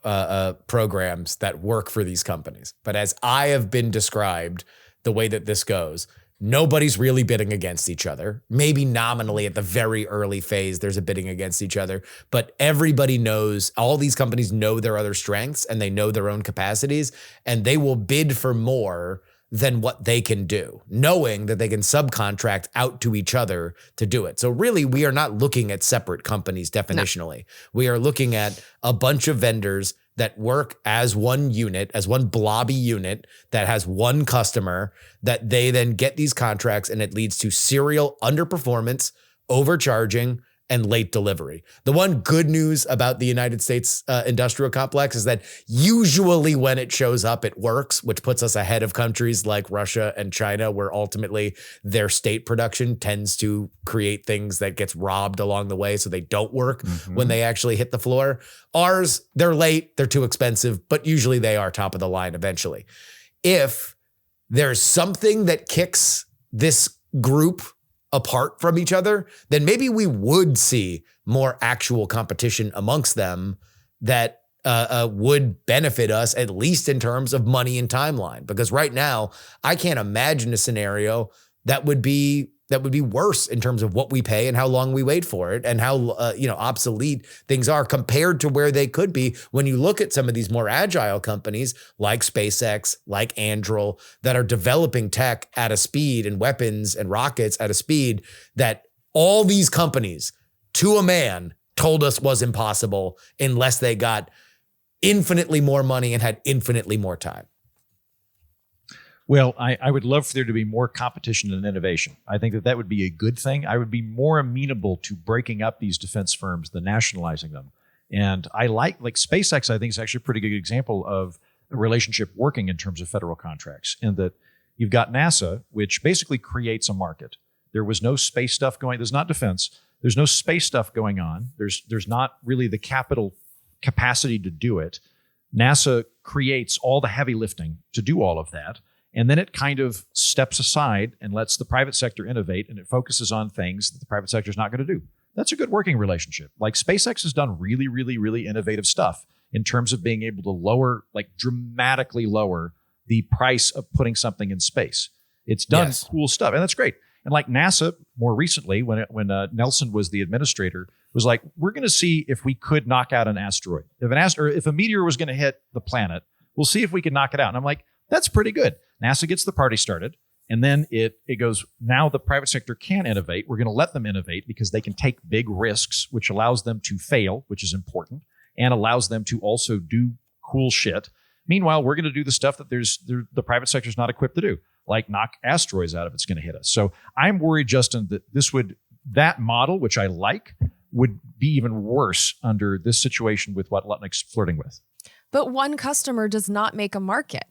programs that work for these companies. But as I have been described, the way that this goes, nobody's really bidding against each other. Maybe nominally at the very early phase, there's a bidding against each other, but everybody knows, all these companies know their other strengths and they know their own capacities and they will bid for more than what they can do, knowing that they can subcontract out to each other to do it. So really, we are not looking at separate companies definitionally. No. We are looking at a bunch of vendors that work as one unit, as one blobby unit that has one customer that they then get these contracts and it leads to serial underperformance, overcharging, and late delivery. The one good news about the United States industrial complex is that usually when it shows up, it works, which puts us ahead of countries like Russia and China, where ultimately their state production tends to create things that gets robbed along the way. So they don't work when they actually hit the floor. Ours, they're late, they're too expensive, but usually they are top of the line eventually. If there's something that kicks this group apart from each other, then maybe we would see more actual competition amongst them that would benefit us, at least in terms of money and timeline. Because right now, I can't imagine a scenario that would be worse in terms of what we pay and how long we wait for it and how obsolete things are compared to where they could be when you look at some of these more agile companies like SpaceX, like Anduril, that are developing tech at a speed and weapons and rockets at a speed that all these companies, to a man, told us was impossible unless they got infinitely more money and had infinitely more time. Well, I would love for there to be more competition and innovation. I think that would be a good thing. I would be more amenable to breaking up these defense firms than nationalizing them. And I like SpaceX, I think is actually a pretty good example of a relationship working in terms of federal contracts, in that you've got NASA, which basically creates a market. There was no space stuff going, there's not defense, there's no space stuff going on. There's not really the capital capacity to do it. NASA creates all the heavy lifting to do all of that. And then it kind of steps aside and lets the private sector innovate, and it focuses on things that the private sector is not going to do. That's a good working relationship. Like SpaceX has done really, really, really innovative stuff in terms of being able to dramatically lower the price of putting something in space. It's done cool stuff, and that's great. And like NASA, more recently, when Nelson was the administrator, was like, we're going to see if we could knock out an asteroid. If a meteor was going to hit the planet, we'll see if we can knock it out. And I'm like, that's pretty good. NASA gets the party started. And then it goes, now the private sector can innovate. We're going to let them innovate because they can take big risks, which allows them to fail, which is important, and allows them to also do cool shit. Meanwhile, we're going to do the stuff that the private sector is not equipped to do, like knock asteroids out if it's going to hit us. So I'm worried, Justin, that that model, which I like, would be even worse under this situation with what Lutnick's flirting with. But one customer does not make a market.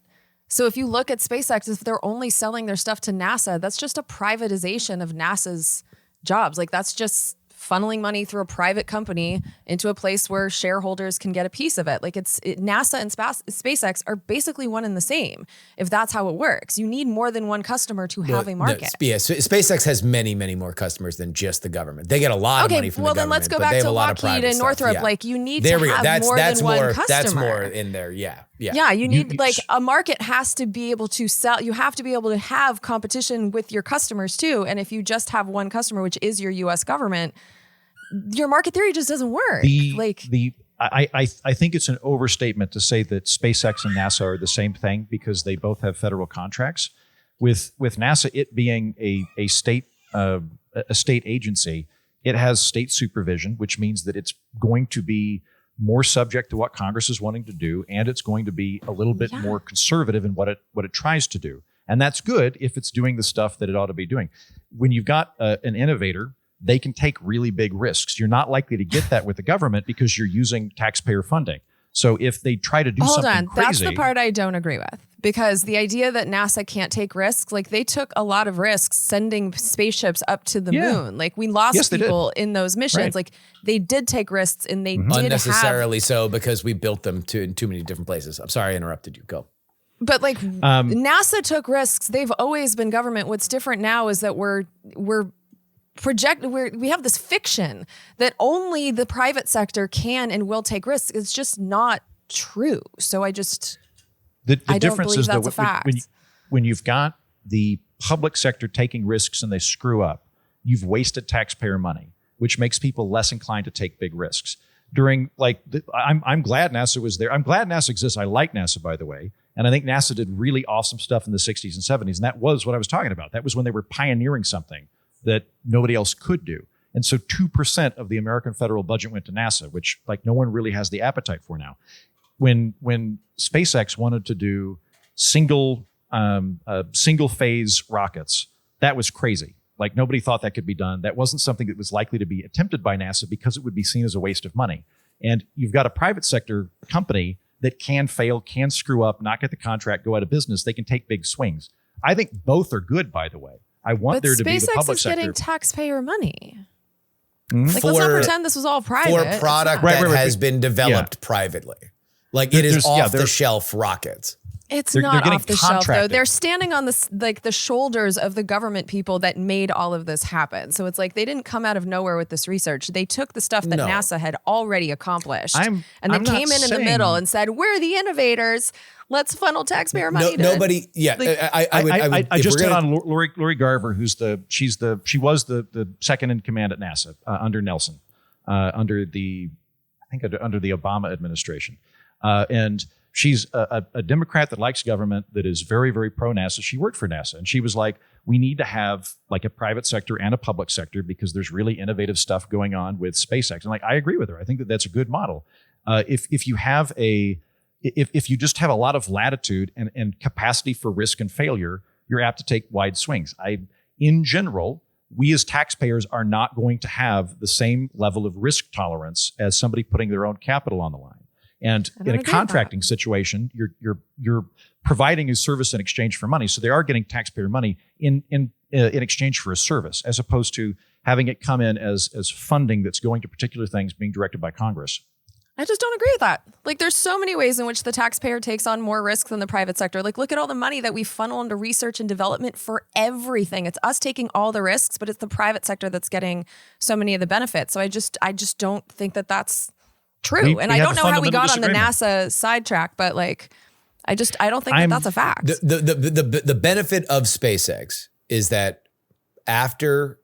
So if you look at SpaceX, if they're only selling their stuff to NASA, that's just a privatization of NASA's jobs. Like that's just funneling money through a private company into a place where shareholders can get a piece of it. Like NASA and SpaceX are basically one and the same. If that's how it works, you need more than one customer to have a market. So SpaceX has many, many more customers than just the government. They get a lot of money from the government. Well, then let's go back to Lockheed and Northrop. Yeah. Like you need to have more than one customer. That's more in there. Yeah. Yeah, you need a market has to be able to sell. You have to be able to have competition with your customers too. And if you just have one customer, which is your U.S. government, your market theory just doesn't work. I think it's an overstatement to say that SpaceX and NASA are the same thing because they both have federal contracts. With NASA, it being a state agency, it has state supervision, which means that it's going to be more subject to what Congress is wanting to do, and it's going to be a little bit more conservative in what it tries to do. And that's good if it's doing the stuff that it ought to be doing. When you've got an innovator, they can take really big risks. You're not likely to get that with the government because you're using taxpayer funding. So if they try to do something crazy... That's the part I don't agree with. Because the idea that NASA can't take risks, like they took a lot of risks sending spaceships up to the moon. Like we lost people in those missions. Right. Like they did take risks and they did unnecessarily so because we built them in too many different places. I'm sorry I interrupted you. Go. But like NASA took risks. They've always been government. What's different now is that we have this fiction that only the private sector can and will take risks. It's just not true. So the difference is that when you've got the public sector taking risks and they screw up, you've wasted taxpayer money, which makes people less inclined to take big risks. I'm glad NASA was there. I'm glad NASA exists. I like NASA, by the way. And I think NASA did really awesome stuff in the 60s and 70s. And that was what I was talking about. That was when they were pioneering something that nobody else could do. And so 2% of the American federal budget went to NASA, which like no one really has the appetite for now. When SpaceX wanted to do single phase rockets, that was crazy. Like nobody thought that could be done. That wasn't something that was likely to be attempted by NASA because it would be seen as a waste of money. And you've got a private sector company that can fail, can screw up, not get the contract, go out of business. They can take big swings. I think both are good, by the way. I want there to be the public sector. SpaceX is getting taxpayer money. Like, let's not pretend this was all private. For a product that has been developed privately. Like it is off-the-shelf rockets. It's not off the shelf, though. They're standing on the shoulders of the government people that made all of this happen. So it's like they didn't come out of nowhere with this research. They took the stuff that NASA had already accomplished and then came in the middle and said, "We're the innovators. Let's funnel taxpayer money." Nobody. Yeah, I just got on Lori Garver, she was the second in command at NASA under Nelson, under the Obama administration, and. She's a Democrat that likes government, that is very, very pro-NASA. She worked for NASA, and she was like, we need to have like a private sector and a public sector because there's really innovative stuff going on with SpaceX. And like, I agree with her. I think that that's a good model. If you just have a lot of latitude and capacity for risk and failure, you're apt to take wide swings. In general, we as taxpayers are not going to have the same level of risk tolerance as somebody putting their own capital on the line. And in a contracting situation, you're providing a service in exchange for money. So they are getting taxpayer money in exchange for a service, as opposed to having it come in as funding that's going to particular things being directed by Congress. I just don't agree with that. Like, there's so many ways in which the taxpayer takes on more risk than the private sector. Like, look at all the money that we funnel into research and development for everything. It's us taking all the risks, but it's the private sector that's getting so many of the benefits. So I just don't think that that's true. And I don't know how we got on the NASA sidetrack, but like, I don't think that's a fact. The benefit of SpaceX is that after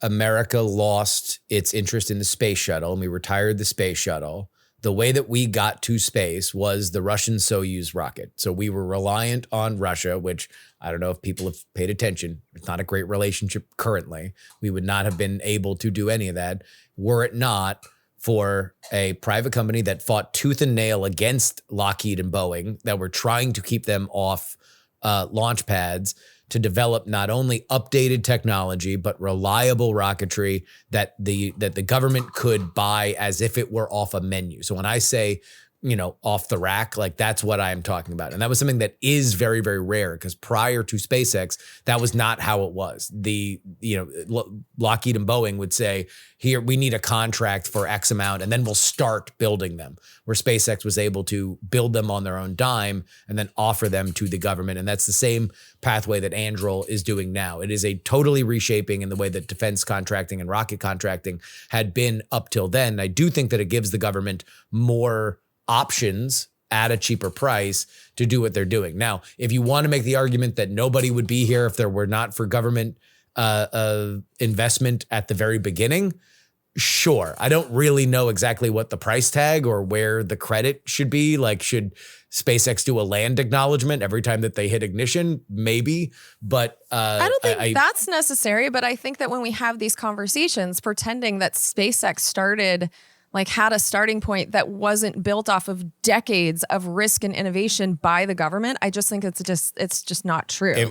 America lost its interest in the space shuttle and we retired the space shuttle, the way that we got to space was the Russian Soyuz rocket. So we were reliant on Russia, which I don't know if people have paid attention. It's not a great relationship currently. We would not have been able to do any of that were it not for a private company that fought tooth and nail against Lockheed and Boeing that were trying to keep them off launch pads to develop not only updated technology, but reliable rocketry that the government could buy as if it were off a menu. So when I say, off the rack, like that's what I'm talking about. And that was something that is very, very rare because prior to SpaceX, that was not how it was. Lockheed and Boeing would say, here, we need a contract for X amount, and then we'll start building them, where SpaceX was able to build them on their own dime and then offer them to the government. And that's the same pathway that Anduril is doing now. It is a totally reshaping in the way that defense contracting and rocket contracting had been up till then. I do think that it gives the government more options at a cheaper price to do what they're doing. Now, if you want to make the argument that nobody would be here if there were not for government investment at the very beginning, sure. I don't really know exactly what the price tag or where the credit should be. Like, should SpaceX do a land acknowledgement every time that they hit ignition? Maybe, but I don't think that's necessary. But I think that when we have these conversations, pretending that SpaceX had a starting point that wasn't built off of decades of risk and innovation by the government, I just think it's just not true. If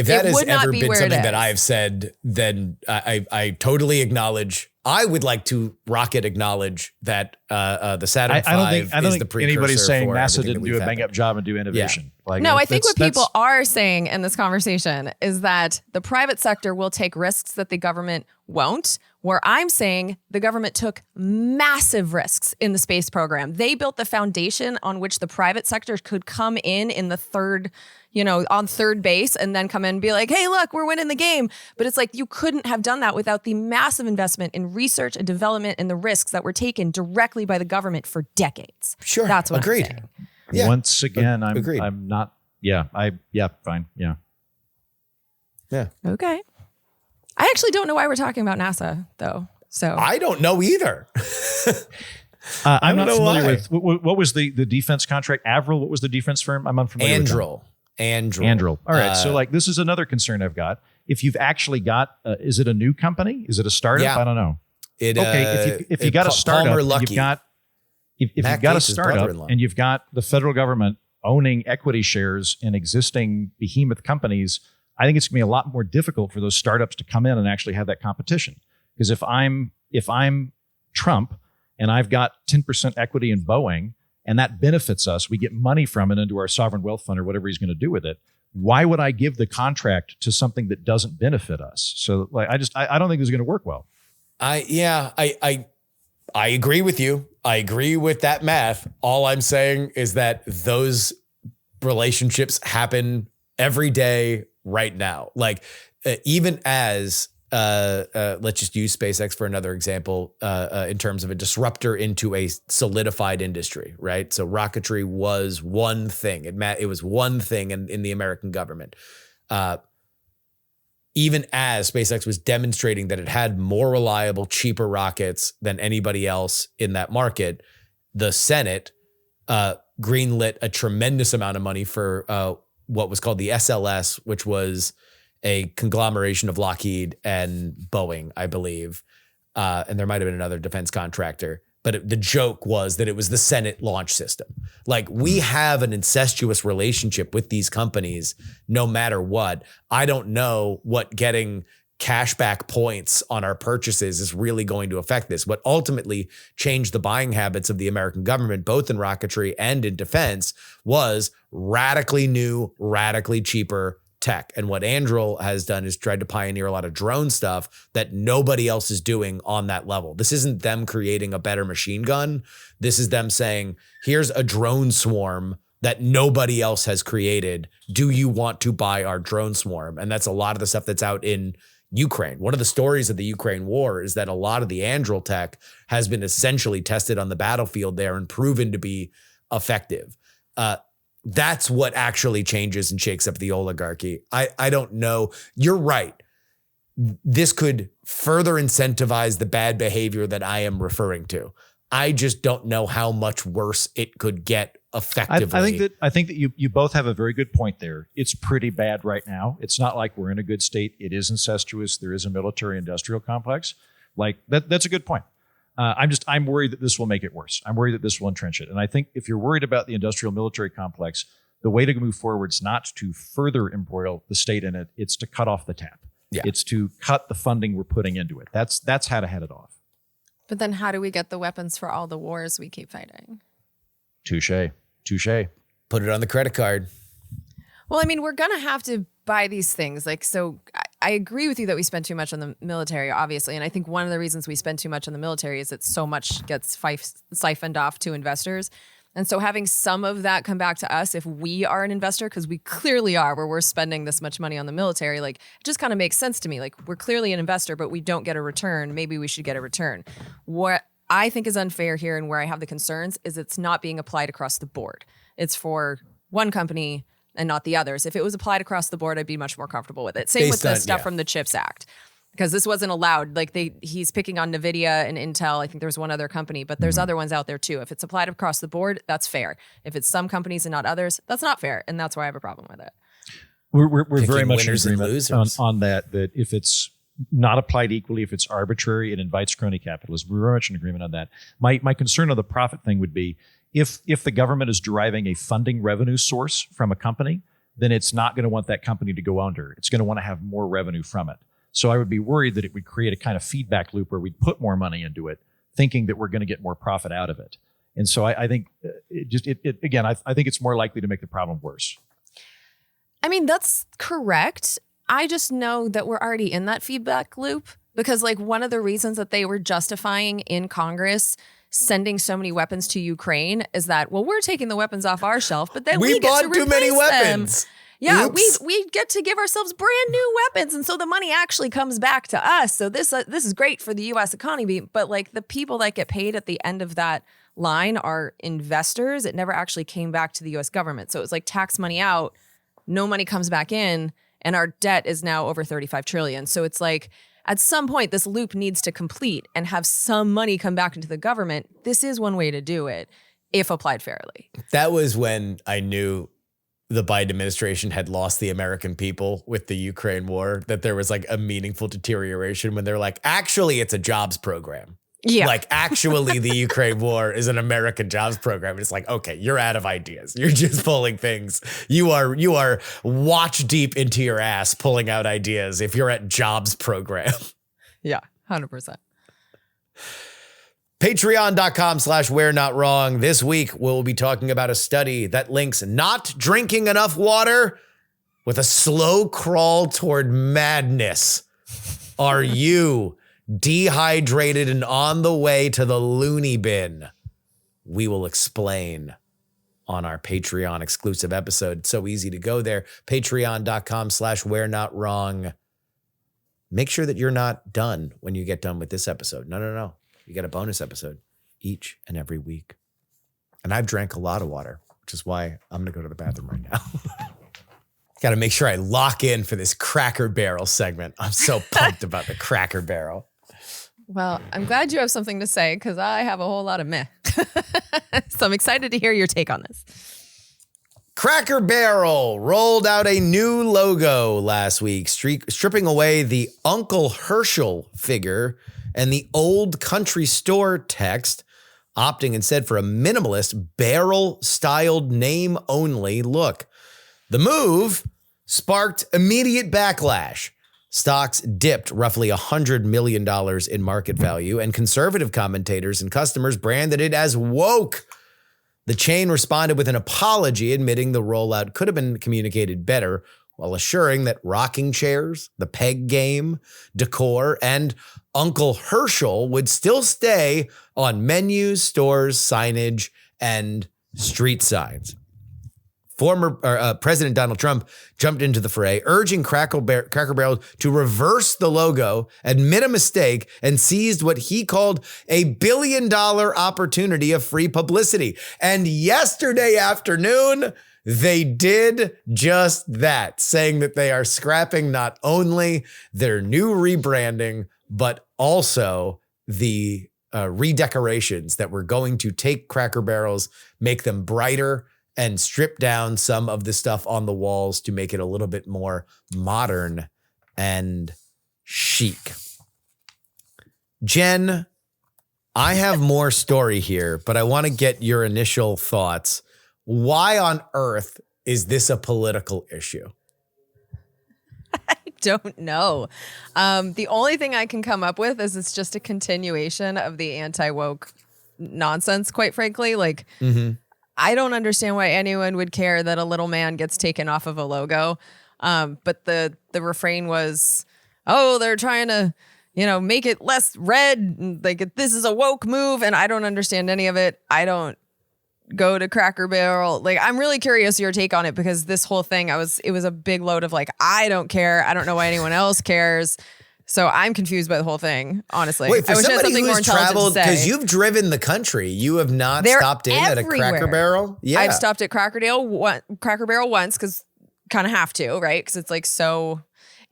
that has ever been something that I have said, then I totally acknowledge. I would like to rocket acknowledge that the Saturn V I don't is the think precursor. Anybody's saying for NASA everything didn't do a bang up job and do innovation. Yeah. No, I think what people are saying in this conversation is that the private sector will take risks that the government won't. Where I'm saying the government took massive risks in the space program. They built the foundation on which the private sector could come in the third, on third base and then come in and be like, hey, look, we're winning the game. But it's like you couldn't have done that without the massive investment in research and development and the risks that were taken directly by the government for decades. Sure. That's what Agreed. I'm saying. Yeah. Once again, Agreed. I'm not. Fine. Yeah. Yeah. Okay. I actually don't know why we're talking about NASA, though. So I don't know either. I'm not familiar with what was the defense contract. Avril, what was the defense firm? I'm unfamiliar with that. Anduril. All right. So this is another concern I've got. If you've actually got, is it a new company? Is it a startup? Yeah. I don't know. If you got a startup, you've got a startup and you've got the federal government owning equity shares in existing behemoth companies, I think it's going to be a lot more difficult for those startups to come in and actually have that competition. Because if I'm Trump and I've got 10% equity in Boeing and that benefits us, we get money from it into our sovereign wealth fund or whatever he's going to do with it. Why would I give the contract to something that doesn't benefit us? So I don't think this is going to work well. I agree with you. I agree with that math. All I'm saying is that those relationships happen every day right now. Like even as let's just use SpaceX for another example in terms of a disruptor into a solidified industry, right? So rocketry was one thing. It was one thing in the American government. Even as SpaceX was demonstrating that it had more reliable, cheaper rockets than anybody else in that market, the Senate greenlit a tremendous amount of money for what was called the SLS, which was a conglomeration of Lockheed and Boeing, I believe. And there might have been another defense contractor. But the joke was that it was the Senate launch system. Like, we have an incestuous relationship with these companies no matter what. I don't know what getting cashback points on our purchases is really going to affect this. What ultimately changed the buying habits of the American government, both in rocketry and in defense, was radically new, radically cheaper tech. And what Anduril has done is tried to pioneer a lot of drone stuff that nobody else is doing on that level. This isn't them creating a better machine gun. This is them saying, here's a drone swarm that nobody else has created. Do you want to buy our drone swarm? And that's a lot of the stuff that's out in Ukraine. One of the stories of the Ukraine war is that a lot of the Anduril tech has been essentially tested on the battlefield there and proven to be effective. That's what actually changes and shakes up the oligarchy. I don't know. You're right. this could further incentivize the bad behavior that I am referring to. I just don't know how much worse it could get effectively. I think that you both have a very good point there. It's pretty bad right now. It's not like we're in a good state. It is incestuous. There is a military industrial complex. Like that's a good point. I'm worried that this will make it worse. I'm worried that this will entrench it. And I think if you're worried about the industrial military complex, the way to move forward is not to further embroil the state in it. It's to cut off the tap. Yeah. It's to cut the funding we're putting into it. That's how to head it off. But then how do we get the weapons for all the wars we keep fighting? Touche. Put it on the credit card. Well, I mean, we're going to have to buy these things. Like, so I agree with you that we spend too much on the military, obviously. And I think one of the reasons we spend too much on the military is that so much gets siphoned off to investors. And so having some of that come back to us if we are an investor, because we clearly are, where we're spending this much money on the military, like it just kind of makes sense to me. Like we're clearly an investor, but we don't get a return. Maybe we should get a return. What I think is unfair here and where I have the concerns is it's not being applied across the board. It's for one company and not the others. If it was applied across the board, I'd be much more comfortable with it. Same with the stuff from the CHIPS Act. Because this wasn't allowed. Like he's picking on NVIDIA and Intel. I think there's one other company, but there's other ones out there too. If it's applied across the board, that's fair. If it's some companies and not others, that's not fair. And that's why I have a problem with it. We're very much in winners and agreement losers. on that if it's not applied equally, if it's arbitrary, it invites crony capitalism. We're very much in agreement on that. My concern on the profit thing would be if the government is deriving a funding revenue source from a company, then it's not going to want that company to go under. It's going to want to have more revenue from it. So I would be worried that it would create a kind of feedback loop where we'd put more money into it, thinking that we're going to get more profit out of it. And so I think I think it's more likely to make the problem worse. I mean, that's correct. I just know that we're already in that feedback loop because like one of the reasons that they were justifying in Congress sending so many weapons to Ukraine is that, well, we're taking the weapons off our shelf, but then we get bought to too many replace them. weapons. Yeah, Oops. we get to give ourselves brand new weapons, and so the money actually comes back to us. So this is great for the U.S. economy, but like the people that get paid at the end of that line are investors. It never actually came back to the U.S. government. So it was like tax money out, no money comes back in, and our debt is now over $35 trillion. So it's like at some point this loop needs to complete and have some money come back into the government. This is one way to do it if applied fairly. That was when I knew the Biden administration had lost the American people with the Ukraine war, that there was like a meaningful deterioration when they're like, actually, it's a jobs program. Yeah. Like actually the Ukraine war is an American jobs program. And it's like, okay, you're out of ideas. You're just pulling things. You are watch deep into your ass pulling out ideas if you're at jobs program. Yeah, 100%. Patreon.com/We're Not Wrong. This week, we'll be talking about a study that links not drinking enough water with a slow crawl toward madness. Are you dehydrated and on the way to the loony bin? We will explain on our Patreon exclusive episode. It's so easy to go there. Patreon.com/We're Not Wrong. Make sure that you're not done when you get done with this episode. No. You get a bonus episode each and every week. And I've drank a lot of water, which is why I'm going to go to the bathroom right now. Got to make sure I lock in for this Cracker Barrel segment. I'm so pumped about the Cracker Barrel. Well, I'm glad you have something to say because I have a whole lot of meh. So I'm excited to hear your take on this. Cracker Barrel rolled out a new logo last week, stripping away the Uncle Herschel figure and the old country store text, opting instead for a minimalist barrel-styled name-only look. The move sparked immediate backlash. Stocks dipped roughly $100 million in market value, and conservative commentators and customers branded it as woke. The chain responded with an apology, admitting the rollout could have been communicated better, while assuring that rocking chairs, the peg game, decor, and Uncle Herschel would still stay on menus, stores, signage, and street signs. Former President Donald Trump jumped into the fray, urging Cracker Barrel to reverse the logo, admit a mistake, and seized what he called a $1 billion opportunity of free publicity. And yesterday afternoon, they did just that, saying that they are scrapping not only their new rebranding, but also the redecorations that were going to take Cracker Barrels, make them brighter, and strip down some of the stuff on the walls to make it a little bit more modern and chic. Jen, I have more story here, but I want to get your initial thoughts. Why on earth is this a political issue? I don't know. The only thing I can come up with is it's just a continuation of the anti-woke nonsense, quite frankly. Like, I don't understand why anyone would care that a little man gets taken off of a logo. But the refrain was, oh, they're trying to, make it less red. Like, this is a woke move. And I don't understand any of it. I don't go to Cracker Barrel. Like, I'm really curious your take on it, because this whole thing, it was a big load of like, I don't care. I don't know why anyone else cares. So I'm confused by the whole thing, honestly. Wait, for I wish I had somebody something more who's intelligent traveled, to say. because you've driven the country, you have not They're stopped in at a Cracker everywhere. Barrel? Yeah. I've stopped at Cracker Barrel once, because kind of have to, right? Because it's like so,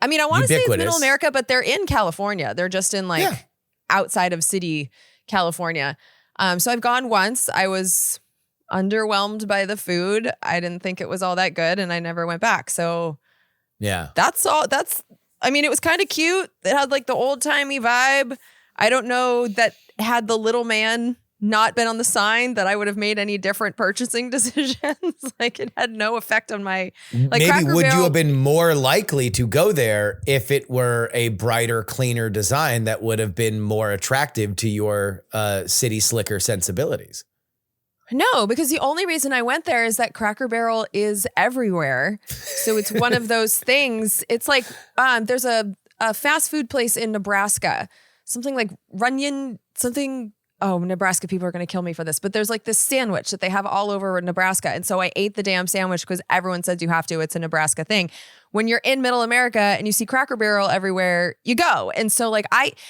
I mean, I want to say it's middle America, but they're in California. They're just in like outside of city California. So I've gone once. I was underwhelmed by the food. I didn't think it was all that good, and I never went back. So yeah, that's all. I mean, it was kind of cute. It had like the old timey vibe. I don't know that had the little man not been on the sign that I would have made any different purchasing decisions. Like, it had no effect on my, like, maybe Cracker would Barrel, you have been more likely to go there if it were a brighter, cleaner design that would have been more attractive to your city slicker sensibilities? No, because the only reason I went there is that Cracker Barrel is everywhere. So it's one of those things. It's like there's a fast food place in Nebraska, something like Runyon, something. Oh, Nebraska people are going to kill me for this. But there's like this sandwich that they have all over Nebraska. And so I ate the damn sandwich because everyone says you have to. It's a Nebraska thing. When you're in middle America and you see Cracker Barrel everywhere, you go. And so like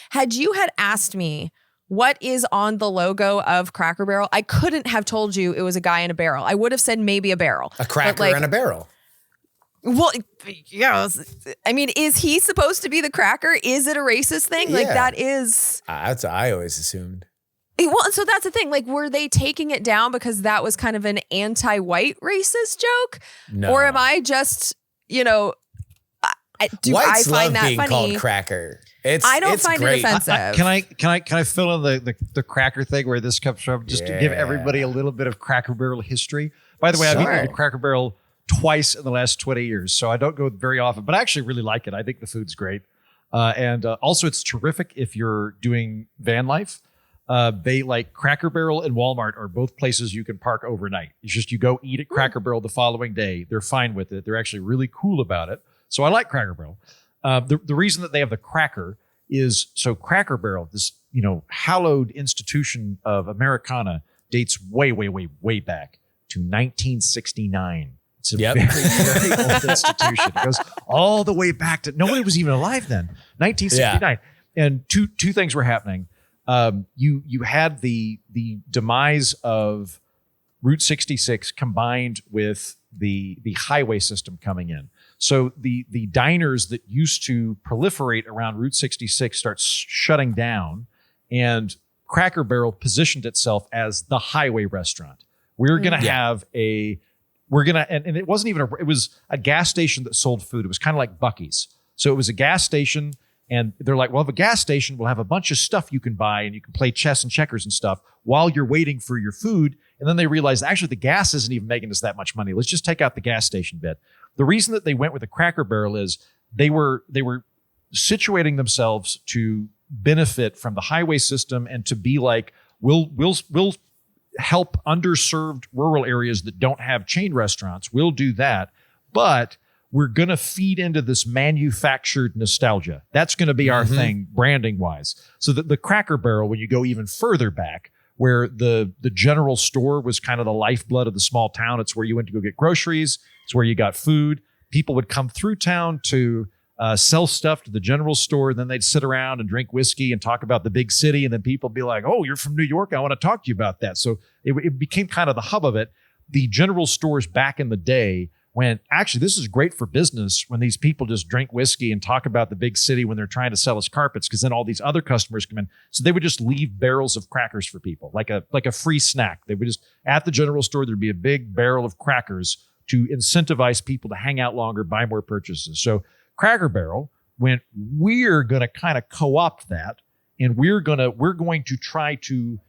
had you asked me what is on the logo of Cracker Barrel, I couldn't have told you it was a guy in a barrel. I would have said maybe a barrel. A cracker and a barrel. Well, yeah. I mean, is he supposed to be the cracker? Is it a racist thing? Yeah. Like, that is... That's what I always assumed. Well, so that's the thing. Like, were they taking it down because that was kind of an anti-white racist joke? No. Or am I just, do Whites I find love that being funny? called cracker. I don't find great. it offensive. Can I fill in the cracker thing where this comes from, just to give everybody a little bit of Cracker Barrel history? By the way, I've eaten at Cracker Barrel twice in the last 20 years, so I don't go very often, but I actually really like it. I think the food's great. And also it's terrific if you're doing van life. They like Cracker Barrel and Walmart are both places you can park overnight. It's just you go eat at Cracker Barrel the following day. They're fine with it. They're actually really cool about it. So I like Cracker Barrel. The reason that they have the cracker is so Cracker Barrel, this hallowed institution of Americana, dates way, way, way, way back to 1969. It's a very, very old institution. It goes all the way back to nobody was even alive then. 1969, and two things were happening. You had the demise of Route 66 combined with the highway system coming in. So the diners that used to proliferate around Route 66 starts shutting down, and Cracker Barrel positioned itself as the highway restaurant. We're going to have and it wasn't even it was a gas station that sold food. It was kind of like Buc-ee's. So it was a gas station, and they're like, well, if a gas station will have a bunch of stuff you can buy, and you can play chess and checkers and stuff while you're waiting for your food. And then they realized, actually, the gas isn't even making us that much money. Let's just take out the gas station bit. The reason that they went with a Cracker Barrel is they were situating themselves to benefit from the highway system and to be like, we'll help underserved rural areas that don't have chain restaurants. We'll do that. But we're going to feed into this manufactured nostalgia. That's going to be our thing branding wise. So the Cracker Barrel, when you go even further back, where the general store was kind of the lifeblood of the small town. It's where you went to go get groceries. It's where you got food. People would come through town to sell stuff to the general store. And then they'd sit around and drink whiskey and talk about the big city. And then people would be like, oh, you're from New York. I want to talk to you about that. So it became kind of the hub of it. the general stores back in the day when actually this is great for business when these people just drink whiskey and talk about the big city when they're trying to sell us carpets, because then all these other customers come in. So they would just leave barrels of crackers for people, like a free snack. They would just, at the general store, there'd be a big barrel of crackers to incentivize people to hang out longer, buy more purchases. So Cracker Barrel went, we're going to kind of co-opt that, and we're going to try to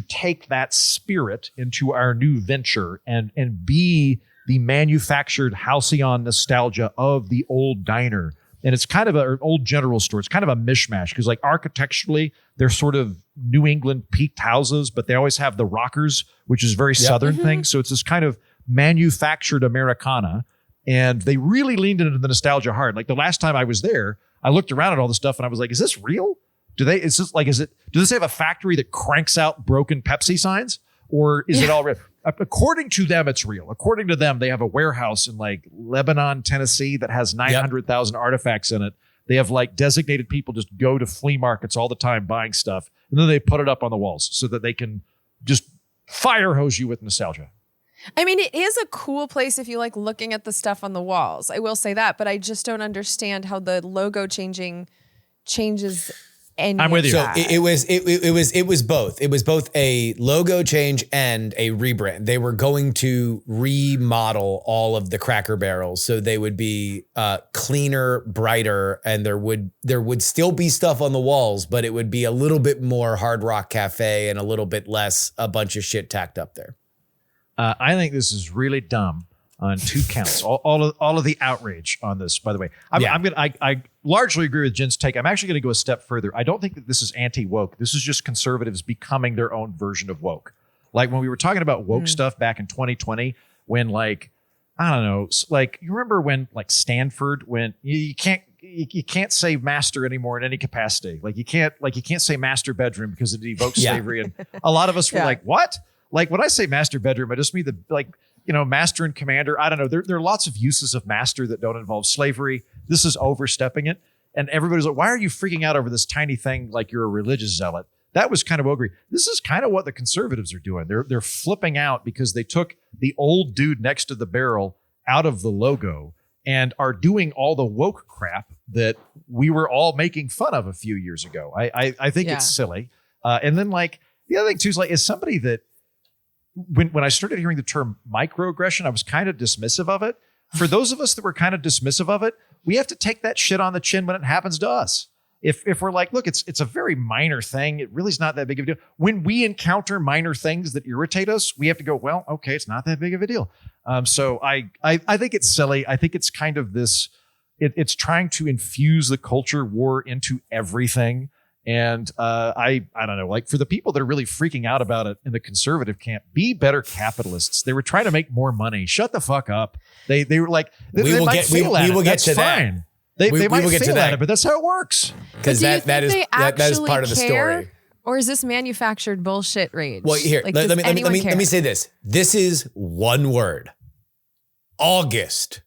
take that spirit into our new venture and be the manufactured halcyon nostalgia of the old diner. And it's kind of an old general store. It's kind of a mishmash because like architecturally, they're sort of New England peaked houses, but they always have the rockers, which is a very Southern thing. So it's this kind of manufactured Americana. And they really leaned into the nostalgia hard. Like the last time I was there, I looked around at all the stuff and I was like, is this real? Do they have a factory that cranks out broken Pepsi signs? Or is it all real? According to them, it's real. According to them, they have a warehouse in like Lebanon, Tennessee that has 900,000 artifacts in it. They have like designated people just go to flea markets all the time buying stuff. And then they put it up on the walls so that they can just fire hose you with nostalgia. I mean, it is a cool place if you like looking at the stuff on the walls. I will say that, but I just don't understand how the logo changes I'm with you. So it was both. It was both a logo change and a rebrand. They were going to remodel all of the Cracker Barrels so they would be cleaner, brighter, and there would still be stuff on the walls, but it would be a little bit more Hard Rock Cafe and a little bit less a bunch of shit tacked up there. I think this is really dumb on two counts. All of the outrage on this, by the way. I largely agree with Jen's take. I'm actually going to go a step further. I don't think that this is anti-woke. This is just conservatives becoming their own version of woke. Like when we were talking about woke stuff back in 2020, when like, I don't know, like you remember when like Stanford, when you can't say master anymore in any capacity. Like you can't say master bedroom because it evokes slavery. And a lot of us were like, what? Like when I say master bedroom, I just mean the like, you know, master and commander. I don't know. There are lots of uses of master that don't involve slavery. This is overstepping it. And everybody's like, why are you freaking out over this tiny thing like you're a religious zealot? That was kind of ogre. This is kind of what the conservatives are doing. They're flipping out because they took the old dude next to the barrel out of the logo and are doing all the woke crap that we were all making fun of a few years ago. I think it's silly. And then like the other thing too is like, is somebody that when I started hearing the term microaggression, I was kind of dismissive of it. For those of us that were kind of dismissive of it, we have to take that shit on the chin when it happens to us. If we're like, look, it's a very minor thing. It really is not that big of a deal. When we encounter minor things that irritate us, we have to go, well, okay, it's not that big of a deal. So I think it's silly. I think it's kind of this, it's trying to infuse the culture war into everything. And I don't know, like for the people that are really freaking out about it in the conservative camp, be better capitalists. They were trying to make more money. Shut the fuck up. They were like, we will get to that. They might fail at it, but that's how it works. Because that is part of the story. Or is this manufactured bullshit rage? Well, here, like, let me say this. This is one word. August.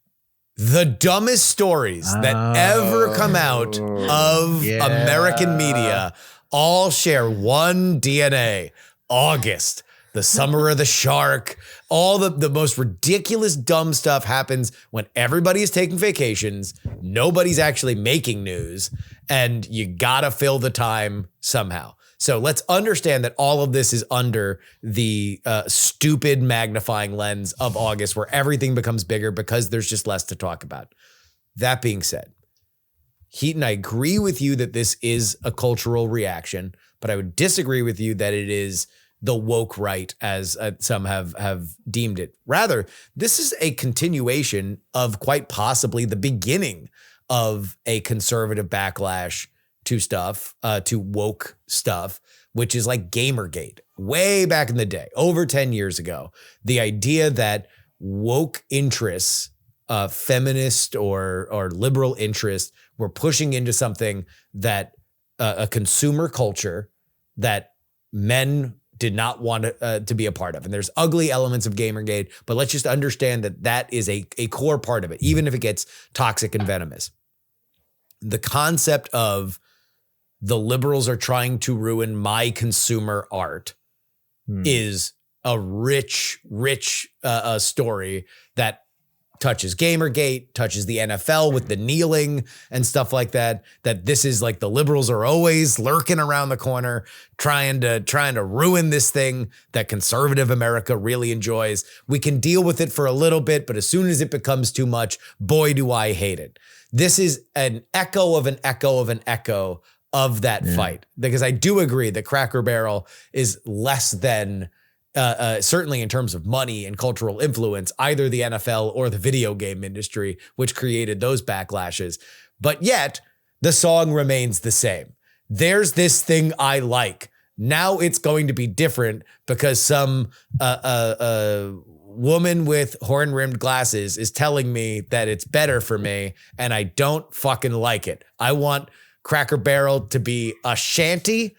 The dumbest stories that ever come out of American media all share one DNA. August, the summer of the shark. All the most ridiculous dumb stuff happens when everybody is taking vacations. Nobody's actually making news. And you gotta fill the time somehow. So let's understand that all of this is under the stupid magnifying lens of August where everything becomes bigger because there's just less to talk about. That being said, Heaton, I agree with you that this is a cultural reaction, but I would disagree with you that it is the woke right as some have deemed it. Rather, this is a continuation of quite possibly the beginning of a conservative backlash to stuff, to woke stuff, which is like Gamergate. Way back in the day, over 10 years ago, the idea that woke interests, feminist or liberal interests were pushing into something that a consumer culture that men did not want to be a part of. And there's ugly elements of Gamergate, but let's just understand that that is a core part of it, even if it gets toxic and venomous. The concept of the liberals are trying to ruin my consumer art is a rich story that touches Gamergate, touches the NFL with the kneeling and stuff like that, that this is like the liberals are always lurking around the corner, trying to ruin this thing that conservative America really enjoys. We can deal with it for a little bit, but as soon as it becomes too much, boy, do I hate it. This is an echo of an echo of an echo of that fight, because I do agree that Cracker Barrel is less than certainly in terms of money and cultural influence, either the NFL or the video game industry, which created those backlashes. But yet the song remains the same. There's this thing I like. Now it's going to be different because some woman with horn-rimmed glasses is telling me that it's better for me, and I don't fucking like it. I want Cracker Barrel to be a shanty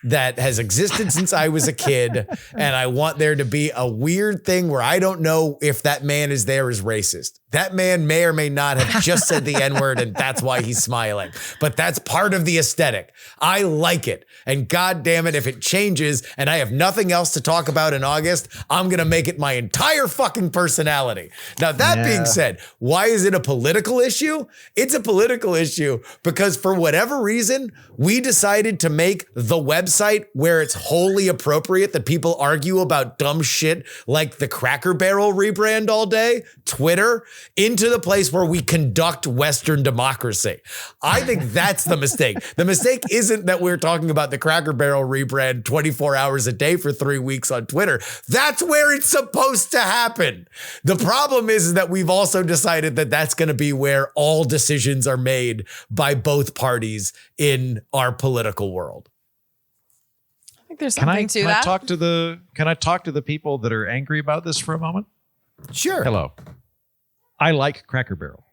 that has existed since I was a kid, and I want there to be a weird thing where I don't know if that man is there is racist. That man may or may not have just said the N-word, and that's why he's smiling. But that's part of the aesthetic. I like it. And God damn it, if it changes and I have nothing else to talk about in August, I'm going to make it my entire fucking personality. Now, that being said, why is it a political issue? It's a political issue because for whatever reason, we decided to make the website where it's wholly appropriate that people argue about dumb shit like the Cracker Barrel rebrand all day, Twitter, into the place where we conduct Western democracy. I think that's the mistake. The mistake isn't that we're talking about the Cracker Barrel rebrand 24 hours a day for 3 weeks on Twitter. That's where it's supposed to happen. The problem is that we've also decided that that's going to be where all decisions are made by both parties in our political world. I think there's something to that. Can I talk to the people that are angry about this for a moment? Sure. Hello. I like Cracker Barrel.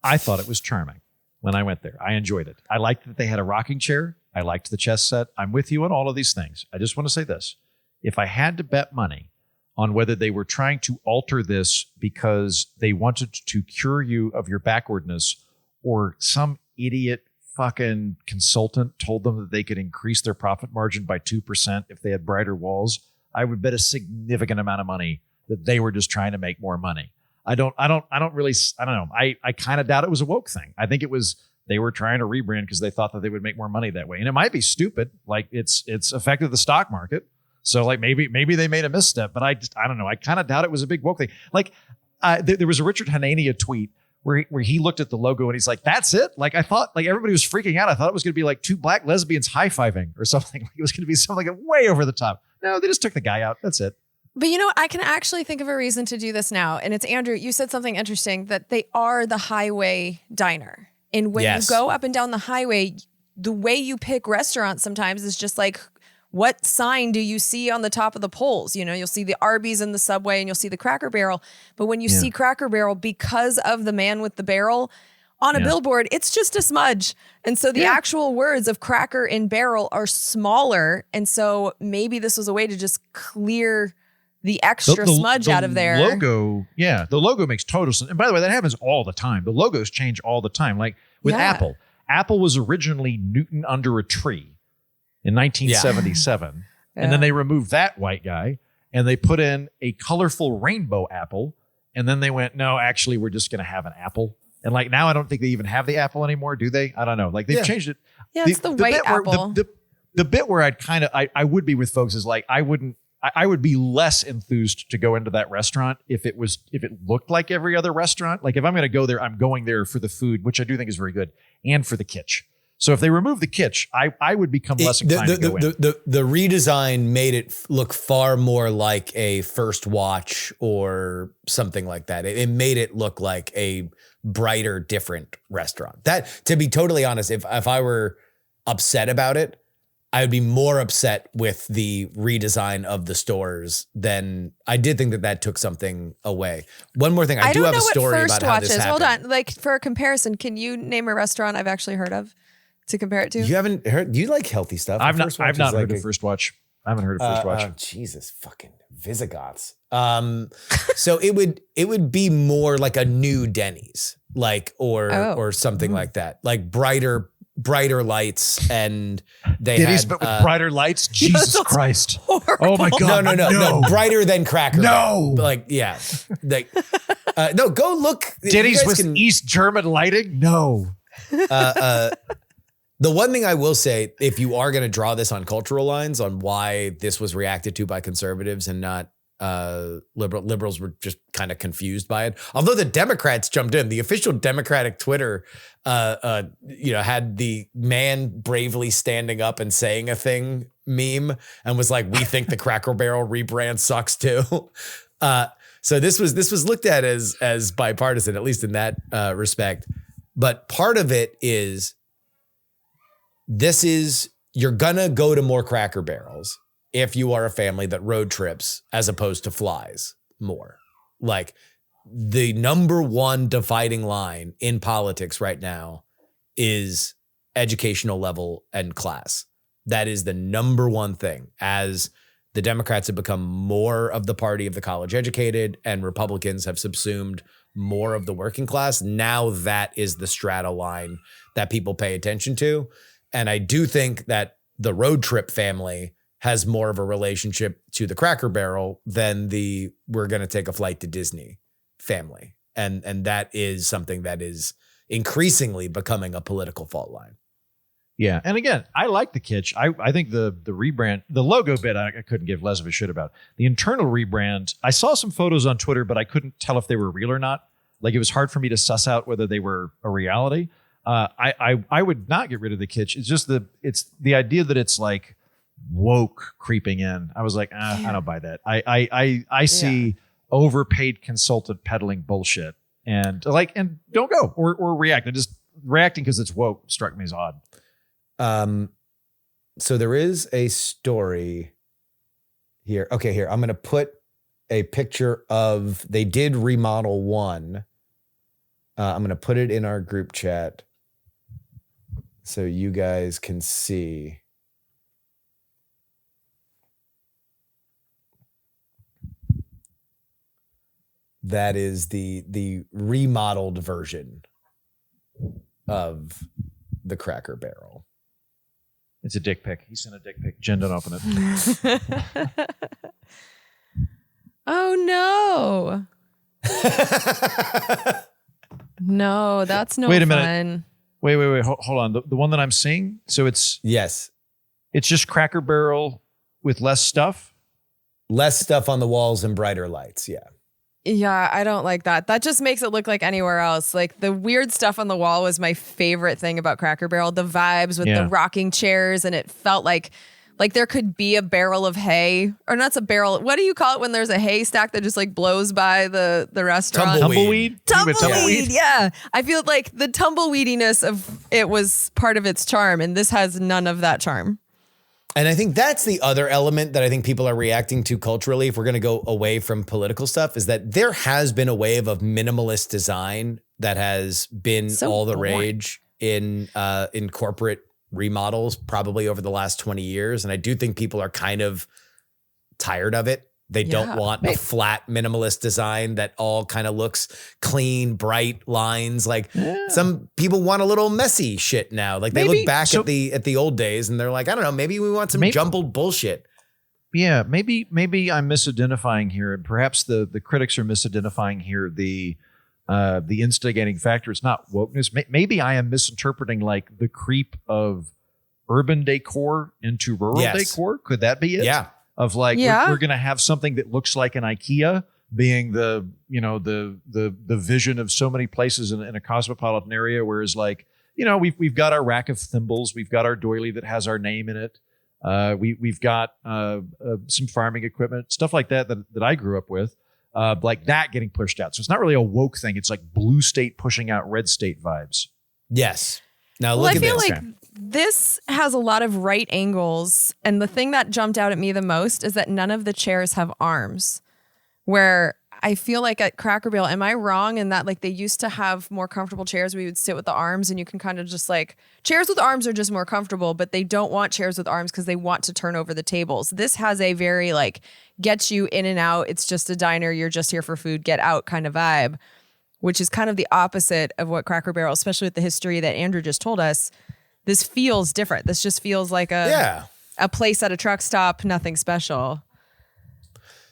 I thought it was charming when I went there. I enjoyed it. I liked that they had a rocking chair. I liked the chess set. I'm with you on all of these things. I just want to say this. If I had to bet money on whether they were trying to alter this because they wanted to cure you of your backwardness, or some idiot fucking consultant told them that they could increase their profit margin by 2% if they had brighter walls, I would bet a significant amount of money that they were just trying to make more money. I don't know. I kind of doubt it was a woke thing. I think it was, they were trying to rebrand because they thought that they would make more money that way. And it might be stupid. Like it's affected the stock market. So like maybe they made a misstep, but I don't know. I kind of doubt it was a big woke thing. Like there was a Richard Hanania tweet where he looked at the logo and he's like, that's it? Like I thought, like everybody was freaking out. I thought it was going to be like two black lesbians high-fiving or something. Like it was going to be something like way over the top. No, they just took the guy out. That's it. But you know, I can actually think of a reason to do this now. And it's Andrew, you said something interesting that they are the highway diner. And when you go up and down the highway, the way you pick restaurants sometimes is just like, what sign do you see on the top of the poles? You know, you'll see the Arby's and the Subway and you'll see the Cracker Barrel. But when you see Cracker Barrel, because of the man with the barrel on a billboard, it's just a smudge. And so the actual words of cracker and barrel are smaller. And so maybe this was a way to just clear the extra smudge out of there. The logo makes total sense. And by the way, that happens all the time. The logos change all the time. Like with Apple. Apple was originally Newton under a tree in 1977. And then they removed that white guy and they put in a colorful rainbow apple. And then they went, no, actually, we're just going to have an apple. And like now I don't think they even have the apple anymore, do they? I don't know. Like they've changed it. Yeah, it's the white apple. The bit where I would be with folks is like, I would be less enthused to go into that restaurant if it looked like every other restaurant. Like if I'm going to go there, I'm going there for the food, which I do think is very good, and for the kitsch. So if they remove the kitsch, I would become less inclined to go in. The redesign made it look far more like a First Watch or something like that. It made it look like a brighter, different restaurant. That, to be totally honest, if I were upset about it, I would be more upset with the redesign of the stores than I did think that took something away. One more thing. I do have a story about how this happened. Hold on. Like for a comparison, can you name a restaurant I've actually heard of to compare it to? You haven't heard, you like healthy stuff. I've not heard of First Watch. I haven't heard of First Watch. Jesus fucking Visigoths. So it would be more like a new Denny's, like, or something like that, like brighter brighter lights, and they Ditties, had but with brighter lights. Jesus sounds Christ! horrible. Oh my God! no, brighter than Cracker No. Barrel. Like, yeah, like, no, go look. Ditties with East German lighting. No. The one thing I will say, if you are going to draw this on cultural lines on why this was reacted to by conservatives and not liberals were just kind of confused by it. Although the Democrats jumped in, the official Democratic Twitter, had the man bravely standing up and saying a thing meme and was like, "We think the Cracker Barrel rebrand sucks too." So this was looked at as bipartisan, at least in that respect. But part of it is, you're gonna go to more Cracker Barrels if you are a family that road trips as opposed to flies more. Like, the number one dividing line in politics right now is educational level and class. That is the number one thing. As the Democrats have become more of the party of the college educated and Republicans have subsumed more of the working class, now that is the strata line that people pay attention to. And I do think that the road trip family has more of a relationship to the Cracker Barrel than the we're going to take a flight to Disney family. And that is something that is increasingly becoming a political fault line. Yeah. And again, I like the kitsch. I think the rebrand, the logo bit, I couldn't give less of a shit about. The internal rebrand, I saw some photos on Twitter, but I couldn't tell if they were real or not. Like, it was hard for me to suss out whether they were a reality. I would not get rid of the kitsch. It's just the idea that it's like woke creeping in. I was like, I don't buy that. I see overpaid consultant peddling bullshit and don't go or react. And just reacting because it's woke struck me as odd. So there is a story here. Okay, here, I'm going to put a picture of, they did remodel one. I'm going to put it in our group chat so you guys can see. That is the remodeled version of the Cracker Barrel. It's a dick pic. He sent a dick pic. Jen, don't open it. Oh, no. No, that's no fun. Wait a minute. Wait. Hold on. The one that I'm seeing, so it's just Cracker Barrel with less stuff? Less stuff on the walls and brighter lights, yeah. Yeah, I don't like that. That just makes it look like anywhere else. Like, the weird stuff on the wall was my favorite thing about Cracker Barrel. The vibes with the rocking chairs, and it felt like there could be a barrel of hay, or not a barrel. What do you call it when there's a haystack that just like blows by the restaurant? Tumbleweed? Tumbleweed, yeah. I feel like the tumbleweediness of it was part of its charm, and this has none of that charm. And I think that's the other element that I think people are reacting to culturally, if we're going to go away from political stuff, is that there has been a wave of minimalist design that has been all the rage in corporate remodels probably over the last 20 years. And I do think people are kind of tired of it. They don't want a flat minimalist design that all kind of looks clean, bright lines. Like, some people want a little messy shit now. Like, they look back at the old days and they're like, I don't know, maybe we want some jumbled bullshit. Yeah, maybe I'm misidentifying here, and perhaps the critics are misidentifying here the instigating factor is not wokeness. Maybe I am misinterpreting like the creep of urban decor into rural decor. Could that be it? Yeah. Of like, we're going to have something that looks like an IKEA, being the vision of so many places in a cosmopolitan area. Whereas, like, we've got our rack of thimbles, we've got our doily that has our name in it. We've got some farming equipment, stuff like that I grew up with, like that getting pushed out. So it's not really a woke thing. It's like blue state pushing out red state vibes. Yes. Now look at this. I feel like this has a lot of right angles. And the thing that jumped out at me the most is that none of the chairs have arms, where I feel like at Cracker Barrel, am I wrong in that, like, they used to have more comfortable chairs where you would sit with the arms, and you can kind of just like, chairs with arms are just more comfortable, but they don't want chairs with arms because they want to turn over the tables. This has a very like, gets you in and out. It's just a diner. You're just here for food, get out kind of vibe, which is kind of the opposite of what Cracker Barrel, especially with the history that Andrew just told us, this feels different. This just feels like a place at a truck stop, nothing special.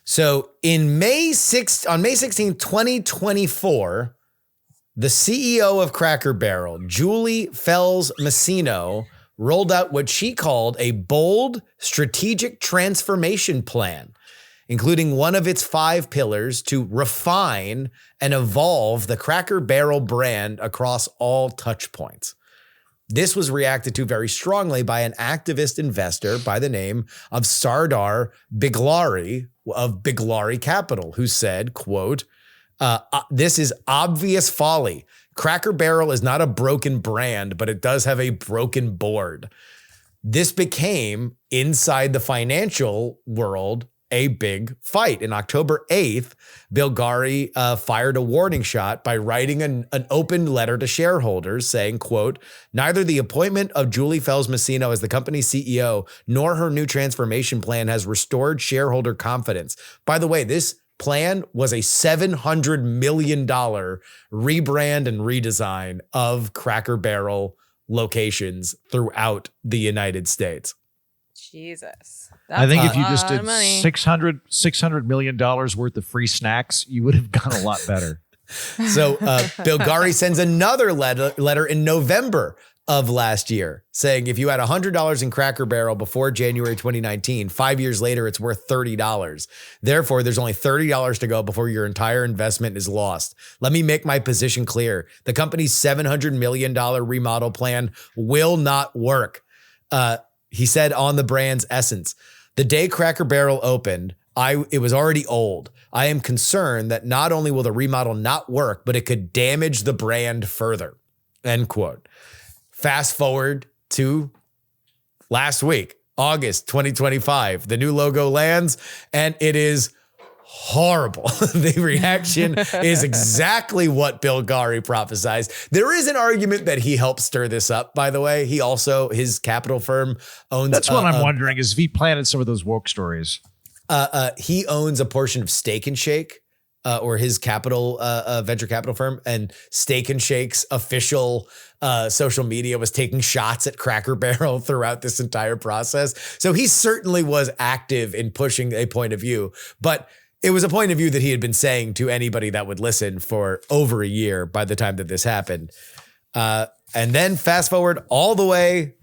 So on May 16, 2024, the CEO of Cracker Barrel, Julie Fells Massino, rolled out what she called a bold strategic transformation plan, including one of its 5 pillars to refine and evolve the Cracker Barrel brand across all touch points. This was reacted to very strongly by an activist investor by the name of Sardar Biglari of Biglari Capital, who said, quote, this is obvious folly. Cracker Barrel is not a broken brand, but it does have a broken board. This became, inside the financial world, a big fight. In October 8th, Biglari fired a warning shot by writing an open letter to shareholders saying, quote, neither the appointment of Julie Fells Massino as the company's CEO nor her new transformation plan has restored shareholder confidence. By the way, this plan was a $700 million rebrand and redesign of Cracker Barrel locations throughout the United States. Jesus. I think if you just did $600 million worth of free snacks, you would have gone a lot better. So Biglari sends another letter in November of last year saying if you had $100 in Cracker Barrel before January 2019, 5 years later, it's worth $30. Therefore, there's only $30 to go before your entire investment is lost. Let me make my position clear. The company's $700 million remodel plan will not work. He said on the brand's essence, the day Cracker Barrel opened, it was already old. I am concerned that not only will the remodel not work, but it could damage the brand further. End quote. Fast forward to last week, August 2025. The new logo lands and it is horrible. The reaction is exactly what Biglari prophesized. There is an argument that he helped stir this up, by the way. He also, his capital firm owns... That's what I'm wondering is if he planted some of those woke stories. He owns a portion of Steak and Shake, or his capital venture capital firm, and Steak and Shake's official social media was taking shots at Cracker Barrel throughout this entire process. So he certainly was active in pushing a point of view, but it was a point of view that he had been saying to anybody that would listen for over a year by the time that this happened. And then fast forward all the way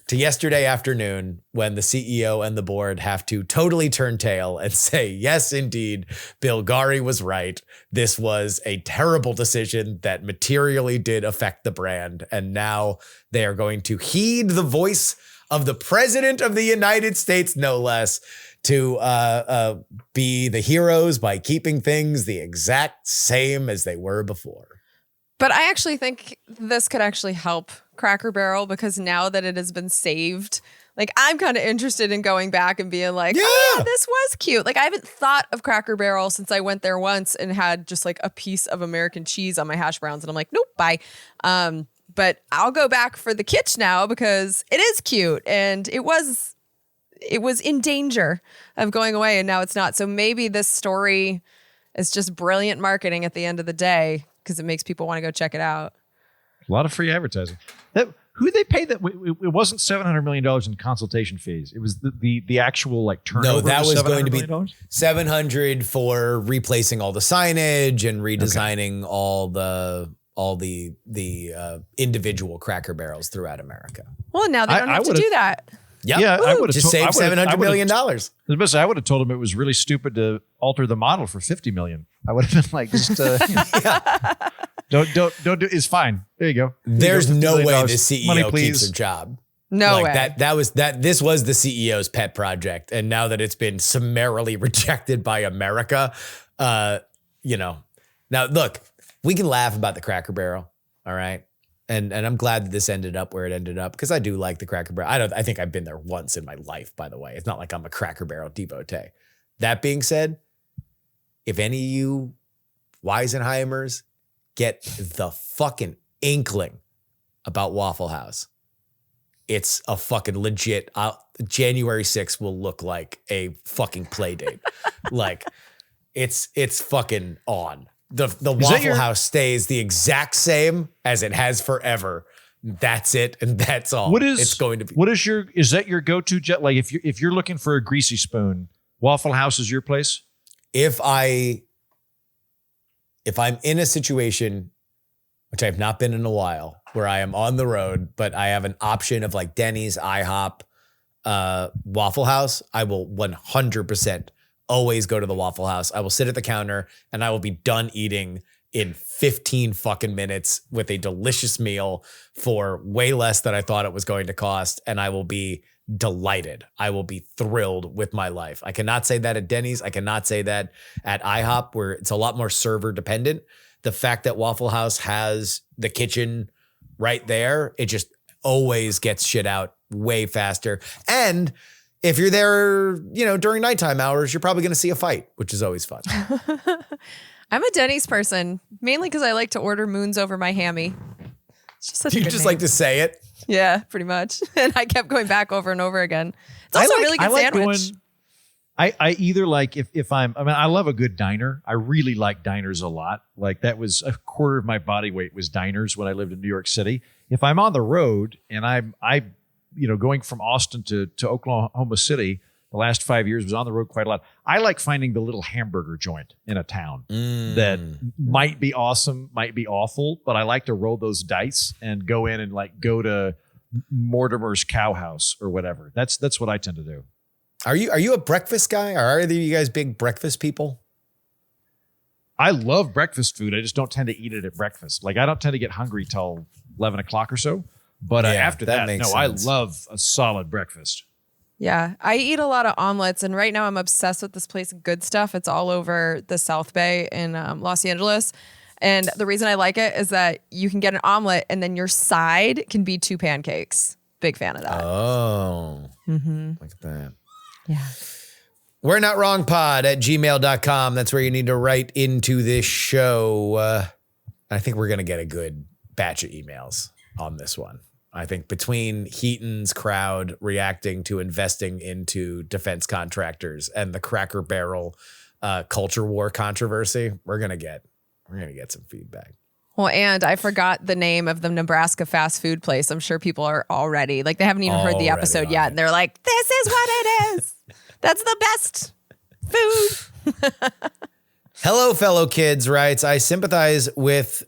to yesterday afternoon when the CEO and the board have to totally turn tail and say, yes, indeed, Biglari was right. This was a terrible decision that materially did affect the brand. And now they are going to heed the voice of the president of the United States, no less, to be the heroes by keeping things the exact same as they were before. But I actually think this could actually help Cracker Barrel because now that it has been saved, like I'm kind of interested in going back and being like, oh yeah, this was cute. Like I haven't thought of Cracker Barrel since I went there once and had just like a piece of American cheese on my hash browns. And I'm like, nope, bye. But I'll go back for the kitsch now because it is cute and it was in danger of going away and now it's not. So maybe this story is just brilliant marketing at the end of the day because it makes people want to go check it out. A lot of free advertising. Who they pay that? It wasn't $700 million in consultation fees. It was the actual like turnover. No, that was going to be $700 for replacing all the signage and redesigning all the individual Cracker Barrels throughout America. Well, now they don't have to do that. Yep. Yeah, I would have just saved $700 million. I would have told him it was really stupid to alter the model for $50 million. I would have been like, just don't do. It's fine. There you go. There's no way the CEO Money, keeps her job. No way. This was the CEO's pet project, and now that it's been summarily rejected by America, Now look, we can laugh about the Cracker Barrel, all right. And I'm glad that this ended up where it ended up because I do like the Cracker Barrel. I think I've been there once in my life, by the way. It's not like I'm a Cracker Barrel devotee. That being said, if any of you Weisenheimers get the fucking inkling about Waffle House, it's a fucking legit, January 6th will look like a fucking play date. Like it's fucking on. The Waffle House stays the exact same as it has forever. That's it, and that's all. It's going to be. Is that your go-to jet? Like if you're looking for a greasy spoon, Waffle House is your place? If I'm in a situation, which I've not been in a while, where I am on the road, but I have an option of like Denny's, IHOP, Waffle House, I will 100% always go to the Waffle House. I will sit at the counter and I will be done eating in 15 fucking minutes with a delicious meal for way less than I thought it was going to cost. And I will be delighted. I will be thrilled with my life. I cannot say that at Denny's. I cannot say that at IHOP, where it's a lot more server dependent. The fact that Waffle House has the kitchen right there, it just always gets shit out way faster. And if you're there, during nighttime hours, you're probably going to see a fight, which is always fun. I'm a Denny's person, mainly because I like to order moons over my hammy. It's just such a good name. Like to say it? Yeah, pretty much. And I kept going back over and over again. It's also a really good sandwich. I either like I love a good diner. I really like diners a lot. Like that was a quarter of my body weight was diners when I lived in New York City. If I'm on the road and I'm going from Austin to Oklahoma City, the last 5 years was on the road quite a lot. I like finding the little hamburger joint in a town that might be awesome, might be awful, but I like to roll those dice and go in and like go to Mortimer's Cow House or whatever. That's what I tend to do. Are you a breakfast guy? Or are you guys big breakfast people? I love breakfast food. I just don't tend to eat it at breakfast. Like I don't tend to get hungry till 11 o'clock or so. But after that, sense. I love a solid breakfast. Yeah, I eat a lot of omelets, and right now I'm obsessed with this place, Good Stuff. It's all over the South Bay in Los Angeles. And the reason I like it is that you can get an omelet, and then your side can be 2 pancakes. Big fan of that. Oh, Look at that. Yeah. We're not wrong pod at gmail.com. That's where you need to write into this show. I think we're going to get a good batch of emails on this one. I think between Heaton's crowd reacting to investing into defense contractors and the Cracker Barrel culture war controversy, we're gonna get some feedback. Well, and I forgot the name of the Nebraska fast food place. I'm sure people are already they haven't even heard the episode yet, and they're like, "This is what it is. That's the best food." Hello, fellow kids, writes, I sympathize with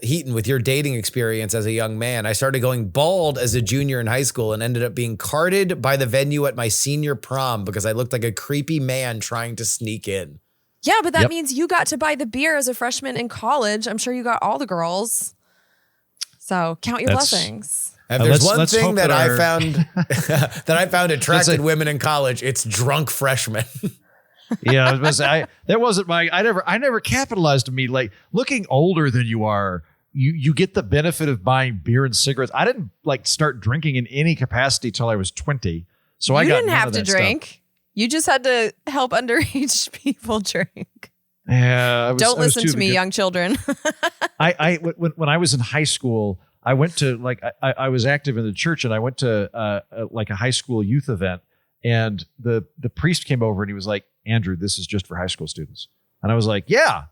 Heaton with your dating experience as a young man. I started going bald as a junior in high school and ended up being carted by the venue at my senior prom because I looked like a creepy man trying to sneak in. Yeah, but that means you got to buy the beer as a freshman in college. I'm sure you got all the girls. So count your blessings. And there's one thing that I found that I found attracted women in college. It's drunk freshmen. Yeah, I never capitalized on me. Like looking older than you are, you get the benefit of buying beer and cigarettes. I didn't start drinking in any capacity till I was 20. So I didn't have to drink. Stuff. You just had to help underage people drink. Yeah, don't listen to me, young children. When I was in high school, I went to I was active in the church, and I went to a high school youth event. And the priest came over and he was like, Andrew, this is just for high school students. And I was like, yeah.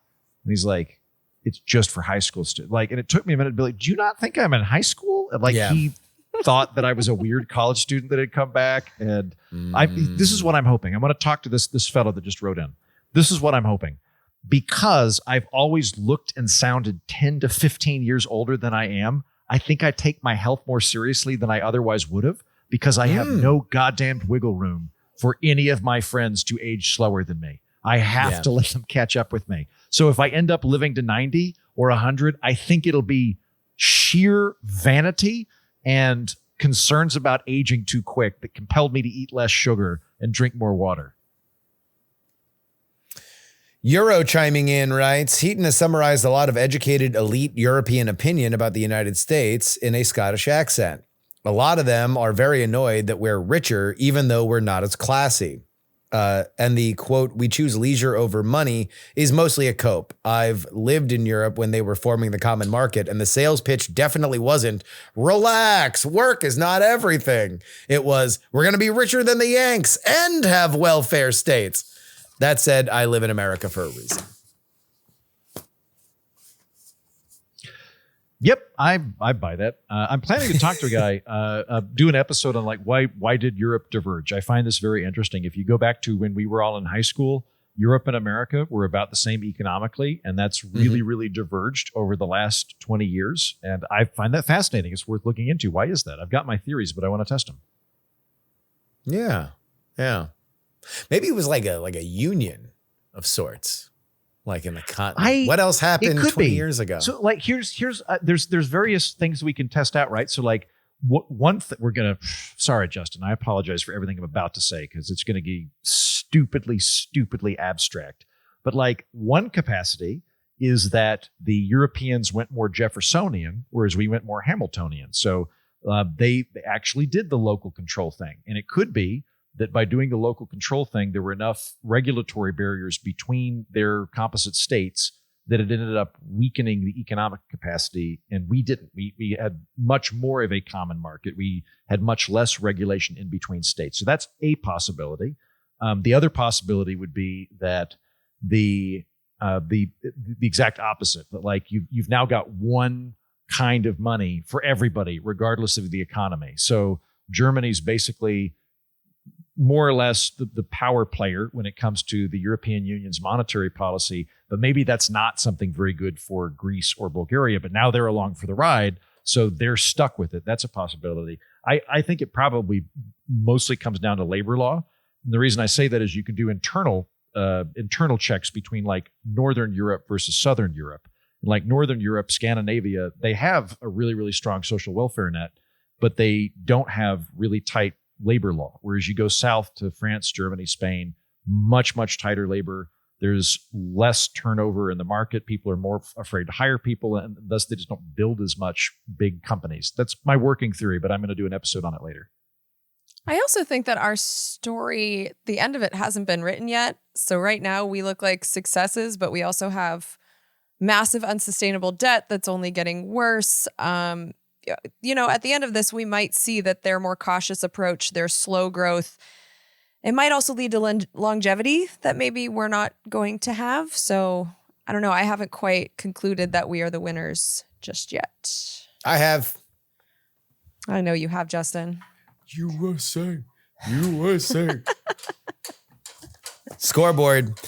And he's like, it's just for high school students. And it took me a minute to be like, do you not think I'm in high school? And he thought that I was a weird college student that had come back. And this is what I'm hoping. I'm going to talk to this fellow that just wrote in. This is what I'm hoping. Because I've always looked and sounded 10 to 15 years older than I am, I think I take my health more seriously than I otherwise would have. Because I have no goddamn wiggle room for any of my friends to age slower than me. I have to let them catch up with me. So if I end up living to 90 or 100, I think it'll be sheer vanity and concerns about aging too quick that compelled me to eat less sugar and drink more water. Euro chiming in writes, Heaton has summarized a lot of educated elite European opinion about the United States in a Scottish accent. A lot of them are very annoyed that we're richer, even though we're not as classy. And the quote, we choose leisure over money is mostly a cope. I've lived in Europe when they were forming the common market, and the sales pitch definitely wasn't, relax, work is not everything. It was, we're going to be richer than the Yanks and have welfare states. That said, I live in America for a reason. Yep, I buy that. I'm planning to talk to a guy, do an episode on like why did Europe diverge? I find this very interesting. If you go back to when we were all in high school, Europe and America were about the same economically, and that's really, really diverged over the last 20 years. And I find that fascinating. It's worth looking into. Why is that? I've got my theories, but I want to test them. Yeah. Yeah. Maybe it was like a union of sorts, like in the continent. What else happened 20 years ago? So like, there's various things we can test out, right? So like we're going to, sorry, Justin, I apologize for everything I'm about to say, because it's going to be stupidly abstract. But like one capacity is that the Europeans went more Jeffersonian, whereas we went more Hamiltonian. So they actually did the local control thing. And it could be that by doing the local control thing, there were enough regulatory barriers between their composite states that it ended up weakening the economic capacity. And we didn't. We had much more of a common market. We had much less regulation in between states. So that's a possibility. The other possibility would be that the exact opposite, that like you've now got one kind of money for everybody, regardless of the economy. So Germany's basically more or less the power player when it comes to the European Union's monetary policy, but maybe that's not something very good for Greece or Bulgaria, but now they're along for the ride, so they're stuck with it. That's a possibility. I think it probably mostly comes down to labor law. And the reason I say that is you can do internal checks between like Northern Europe versus Southern Europe. Like Northern Europe, Scandinavia, they have a really, really strong social welfare net, but they don't have really tight labor law. Whereas you go south to France, Germany, Spain, much, much tighter labor. There's less turnover in the market. People are more afraid to hire people, and thus they just don't build as much big companies. That's my working theory, but I'm going to do an episode on it later. I also think that our story, the end of it hasn't been written yet. So right now we look like successes, but we also have massive unsustainable debt that's only getting worse. You know, at the end of this, we might see that their more cautious approach, their slow growth, it might also lead to longevity that maybe we're not going to have. So I don't know. I haven't quite concluded that we are the winners just yet. I have. I know you have, Justin. USA. Scoreboard.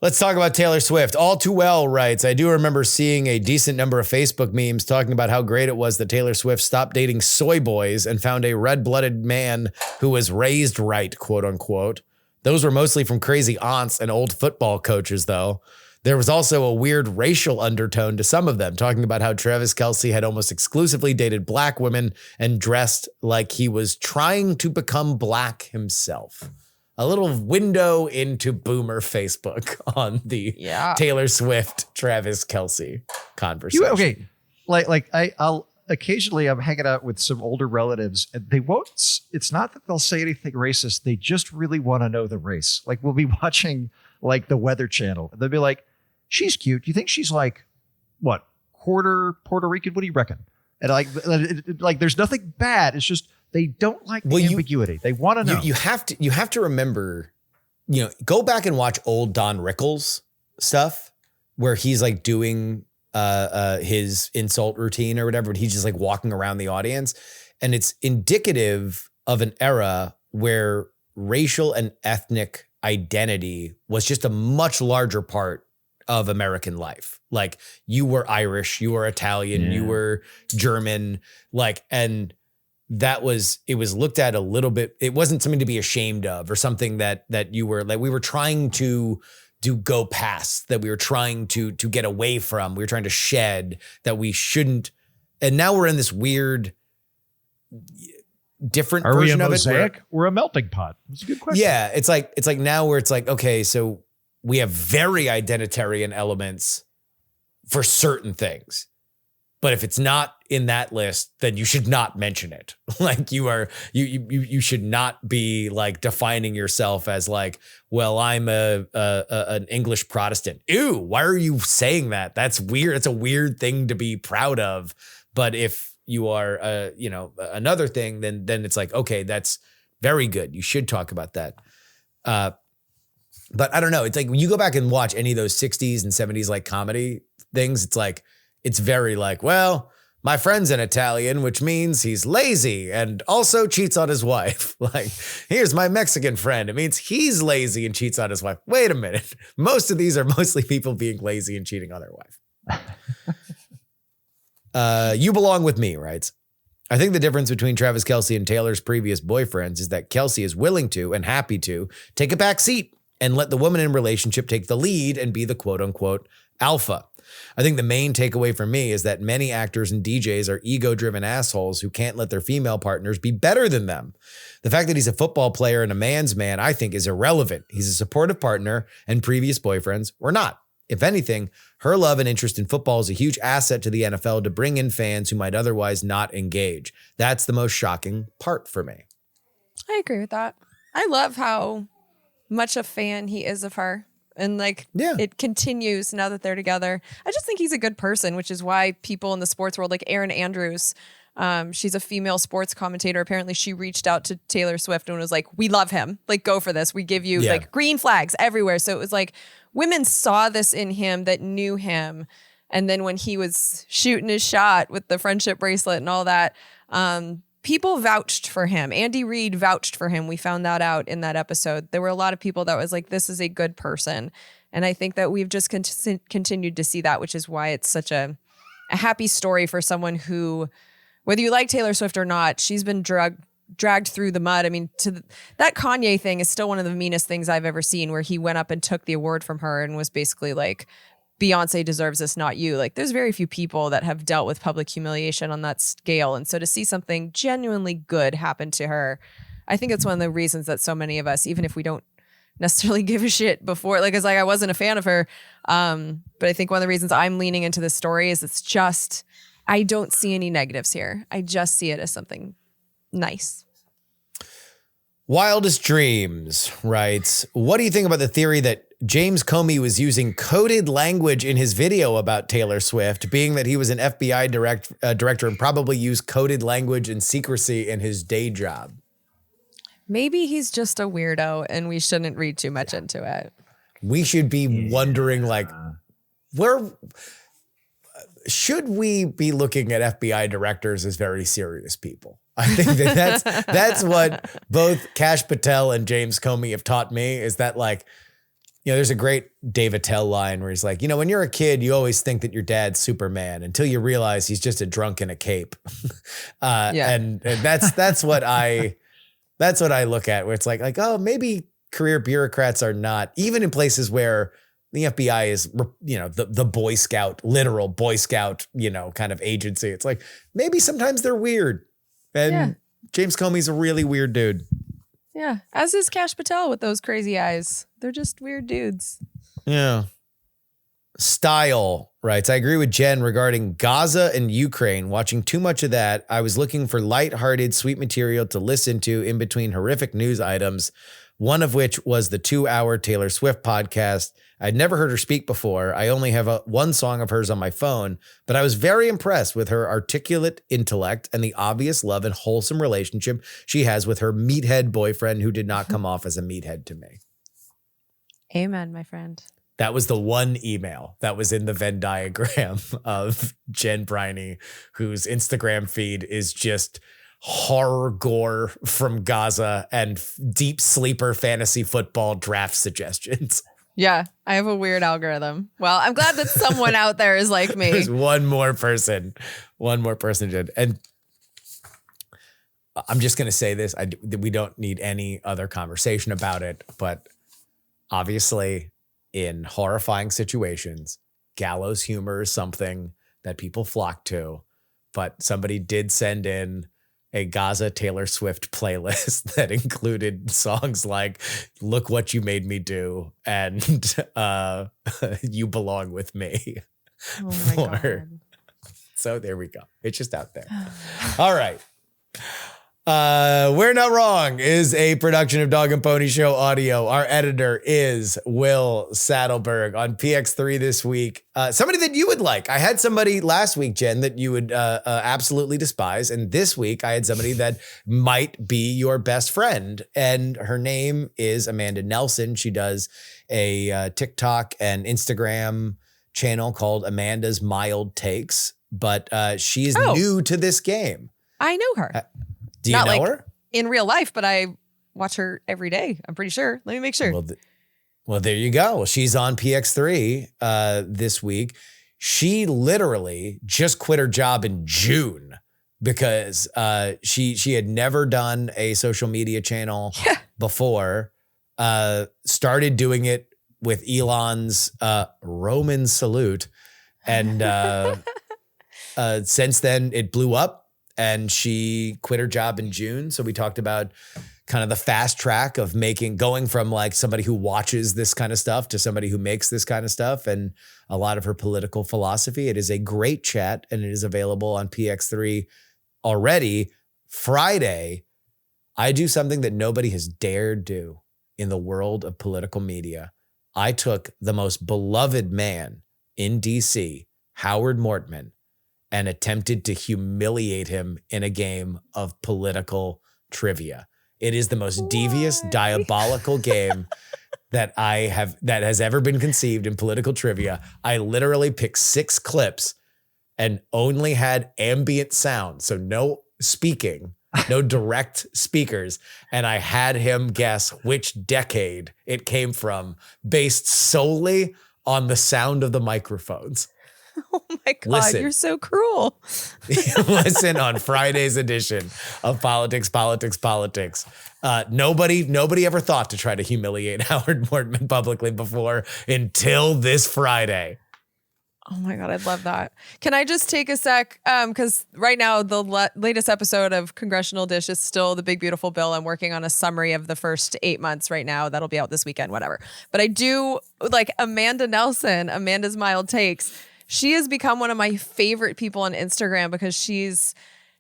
Let's talk about Taylor Swift. All Too Well writes, I do remember seeing a decent number of Facebook memes talking about how great it was that Taylor Swift stopped dating soy boys and found a red-blooded man who was raised right, quote unquote. Those were mostly from crazy aunts and old football coaches, though. There was also a weird racial undertone to some of them, talking about how Travis Kelce had almost exclusively dated black women and dressed like he was trying to become black himself. A little window into boomer Facebook on the Taylor Swift, Travis Kelce conversation. I'll occasionally I'm hanging out with some older relatives and they won't, it's not that they'll say anything racist. They just really want to know the race. Like we'll be watching like the Weather Channel and they'll be like, she's cute. Do you think she's like, what, quarter Puerto Rican? What do you reckon? And like there's nothing bad. It's just, they don't like the ambiguity. They want to know. You have to remember, go back and watch old Don Rickles stuff where he's like doing his insult routine or whatever, but he's just like walking around the audience. And it's indicative of an era where racial and ethnic identity was just a much larger part of American life. Like you were Irish, you were Italian, you were German, and it was looked at a little bit. It wasn't something to be ashamed of or something that you were like, we were trying to go past, that we were trying to get away from, we were trying to shed, that we shouldn't. And now we're in this weird, different version of it. Are we a mosaic? We're a melting pot. That's a good question. Yeah. It's like now where it's like, okay, so we have very identitarian elements for certain things. But if it's not in that list, then you should not mention it. Like you should not be like defining yourself as like, well, I'm an English Protestant. Ew, why are you saying that? That's weird. It's a weird thing to be proud of. But if you are another thing, then it's like, okay, that's very good. You should talk about that. But I don't know. It's like when you go back and watch any of those 60s and 70s like comedy things, it's like, it's very like, well, My friend's an Italian, which means he's lazy and also cheats on his wife. Like, here's my Mexican friend. It means he's lazy and cheats on his wife. Wait a minute. Most of these are mostly people being lazy and cheating on their wife. You belong with me, writes. I think the difference between Travis Kelce and Taylor's previous boyfriends is that Kelce is willing to and happy to take a back seat and let the woman in relationship take the lead and be the quote unquote alpha. I think the main takeaway for me is that many actors and DJs are ego-driven assholes who can't let their female partners be better than them. The fact that he's a football player and a man's man, I think, is irrelevant. He's a supportive partner, and previous boyfriends were not. If anything, her love and interest in football is a huge asset to the NFL to bring in fans who might otherwise not engage. That's the most shocking part for me. I agree with that. I love how much a fan he is of her. And it continues now that they're together. I just think he's a good person, which is why people in the sports world, like Erin Andrews, she's a female sports commentator. Apparently she reached out to Taylor Swift and was like, we love him. Like, go for this. We give you like green flags everywhere. So it was like women saw this in him that knew him. And then when he was shooting his shot with the friendship bracelet and all that, people vouched for him. Andy Reid vouched for him. We found that out in that episode. There were a lot of people that was like, this is a good person. And I think that we've just continued to see that, which is why it's such a happy story for someone who, whether you like Taylor Swift or not, she's been dragged through the mud. I mean, that Kanye thing is still one of the meanest things I've ever seen, where he went up and took the award from her and was basically like, Beyonce deserves this, not you. Like, there's very few people that have dealt with public humiliation on that scale. And so to see something genuinely good happen to her, I think it's one of the reasons that so many of us, even if we don't necessarily give a shit before, like, it's like I wasn't a fan of her. But I think one of the reasons I'm leaning into this story is it's just, I don't see any negatives here. I just see it as something nice. Wildest Dreams writes, what do you think about the theory that James Comey was using coded language in his video about Taylor Swift, being that he was an FBI director and probably used coded language and secrecy in his day job? Maybe he's just a weirdo and we shouldn't read too much into it. We should be wondering, like, should we be looking at FBI directors as very serious people? I think that's what both Kash Patel and James Comey have taught me, is that, like, you know, there's a great Dave Attell line where he's like, you know, when you're a kid, you always think that your dad's Superman until you realize he's just a drunk in a cape. And that's what I look at, where it's like, oh, maybe career bureaucrats are not, even in places where the FBI is, you know, the Boy Scout, literal Boy Scout, you know, kind of agency. It's like, maybe sometimes they're weird. And James Comey's a really weird dude. Yeah, as is Kash Patel with those crazy eyes. They're just weird dudes. Yeah. Style writes, I agree with Jen regarding Gaza and Ukraine. Watching too much of that, I was looking for lighthearted, sweet material to listen to in between horrific news items, one of which was the 2-hour Taylor Swift podcast. I'd never heard her speak before. I only have one song of hers on my phone, but I was very impressed with her articulate intellect and the obvious love and wholesome relationship she has with her meathead boyfriend, who did not come off as a meathead to me. Amen, my friend. That was the one email that was in the Venn diagram of Jen Briney, whose Instagram feed is just horror gore from Gaza and deep sleeper fantasy football draft suggestions. Yeah, I have a weird algorithm. Well, I'm glad that someone out there is like me. There's one more person did. And I'm just going to say this. We don't need any other conversation about it. But obviously, in horrifying situations, gallows humor is something that people flock to. But somebody did send in a Gaza Taylor Swift playlist that included songs like Look What You Made Me Do and You Belong With Me. Oh my God. So there we go. It's just out there. All right. We're Not Wrong is a production of Dog and Pony Show Audio. Our editor is Will Saddleberg. On PX3 this week, somebody that you would like. I had somebody last week, Jen, that you would absolutely despise. And this week I had somebody that might be your best friend. And her name is Amanda Nelson. She does a TikTok and Instagram channel called Amanda's Mild Takes. but she's Oh. new to this game. I know her. Do you Not know like her? in real life, but I watch her every day. I'm pretty sure. Let me make sure. Well, there you go. She's on PX3 this week. She literally just quit her job in June because she had never done a social media channel before. Started doing it with Elon's Roman salute. And since then, it blew up and she quit her job in June. So we talked about kind of the fast track of going from like somebody who watches this kind of stuff to somebody who makes this kind of stuff, and a lot of her political philosophy. It is a great chat and it is available on PX3 already. Friday, I do something that nobody has dared do in the world of political media. I took the most beloved man in DC, Howard Mortman, and attempted to humiliate him in a game of political trivia. It is the most devious, diabolical game that has ever been conceived in political trivia. I literally picked 6 clips and only had ambient sound, so no speaking, no direct speakers, and I had him guess which decade it came from based solely on the sound of the microphones. Oh my God, you're so cruel. Listen on Friday's edition of Politics. Nobody ever thought to try to humiliate Howard Mortman publicly before until this Friday. Oh my God, I'd love that. Can I just take a sec? Because right now, the latest episode of Congressional Dish is still the big, beautiful bill. I'm working on a summary of the first 8 months right now. That'll be out this weekend, whatever. But I do like Amanda Nelson, Amanda's Mild Takes. She has become one of my favorite people on Instagram because she's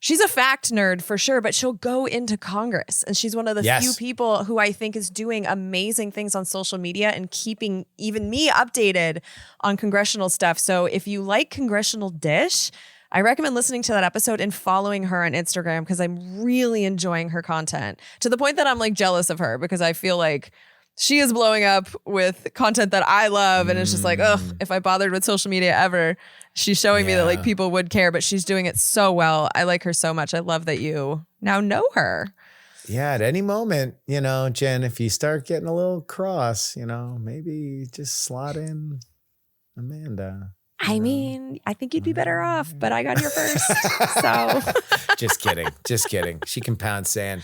a fact nerd for sure, but she'll go into Congress. And she's one of the few people who I think is doing amazing things on social media and keeping even me updated on congressional stuff. So if you like Congressional Dish, I recommend listening to that episode and following her on Instagram because I'm really enjoying her content to the point that I'm like jealous of her because I feel like she is blowing up with content that I love. And it's just like, ugh, if I bothered with social media ever, she's showing me that like people would care, but she's doing it so well. I like her so much. I love that you now know her. Yeah, at any moment, Jen, if you start getting a little cross, maybe just slot in Amanda. I mean, I think you'd be better off, but I got here first. So Just kidding. She can pound sand.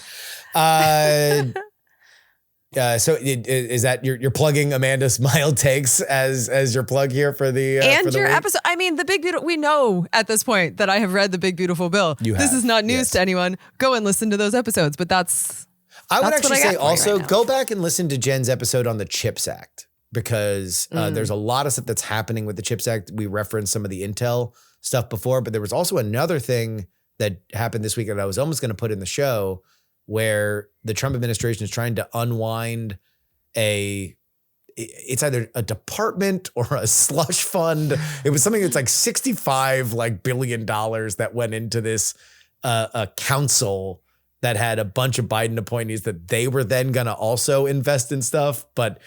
So is that you're plugging Amanda's Mild Takes as your plug here for the and for the your week? episode? I mean, the Big Beautiful. We know at this point that I have read the Big Beautiful Bill. This is not news to anyone. Go and listen to those episodes. But I would actually say also right go back and listen to Jen's episode on the CHIPS Act because there's a lot of stuff that's happening with the CHIPS Act. We referenced some of the Intel stuff before, but there was also another thing that happened this week that I was almost going to put in the show, where the Trump administration is trying to unwind it's either a department or a slush fund. It was something that's like $65 billion that went into this a council that had a bunch of Biden appointees that they were then going to also invest in stuff. But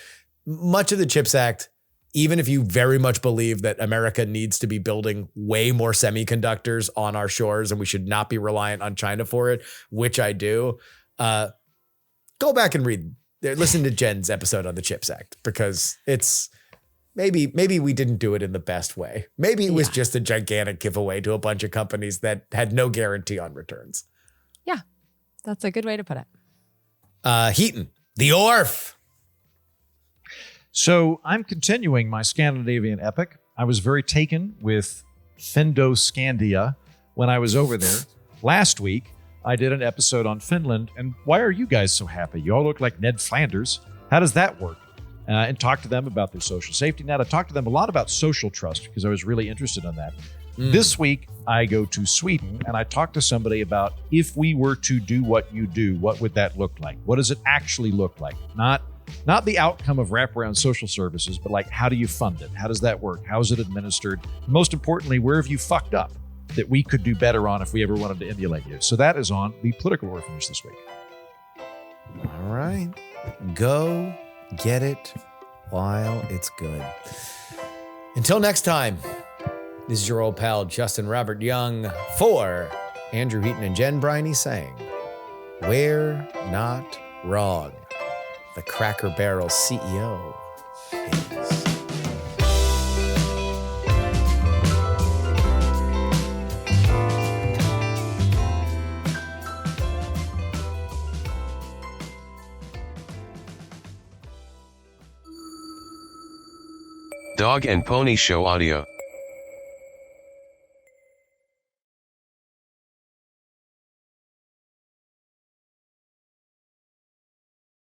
much of the CHIPS Act, even if you very much believe that America needs to be building way more semiconductors on our shores and we should not be reliant on China for it, which I do, go back and listen to Jen's episode on the CHIPS Act because it's maybe we didn't do it in the best way. Maybe it was just a gigantic giveaway to a bunch of companies that had no guarantee on returns. Yeah, that's a good way to put it. Heaton, the ORF. So I'm continuing my Scandinavian epic. I was very taken with Findoscandia when I was over there. Last week, I did an episode on Finland. And why are you guys so happy? You all look like Ned Flanders. How does that work? And talk to them about their social safety net. I talked to them a lot about social trust because I was really interested in that. This week, I go to Sweden and I talk to somebody about if we were to do what you do, what would that look like? What does it actually look like? Not the outcome of wraparound social services, but like, how do you fund it? How does that work? How is it administered? Most importantly, where have you fucked up that we could do better on if we ever wanted to emulate you? So that is on the Political Orphanage this week. All right. Go get it while it's good. Until next time, This is your old pal, Justin Robert Young, for Andrew Heaton and Jen Briney saying, "We're not wrong." The Cracker Barrel CEO is. Dog and Pony Show audio.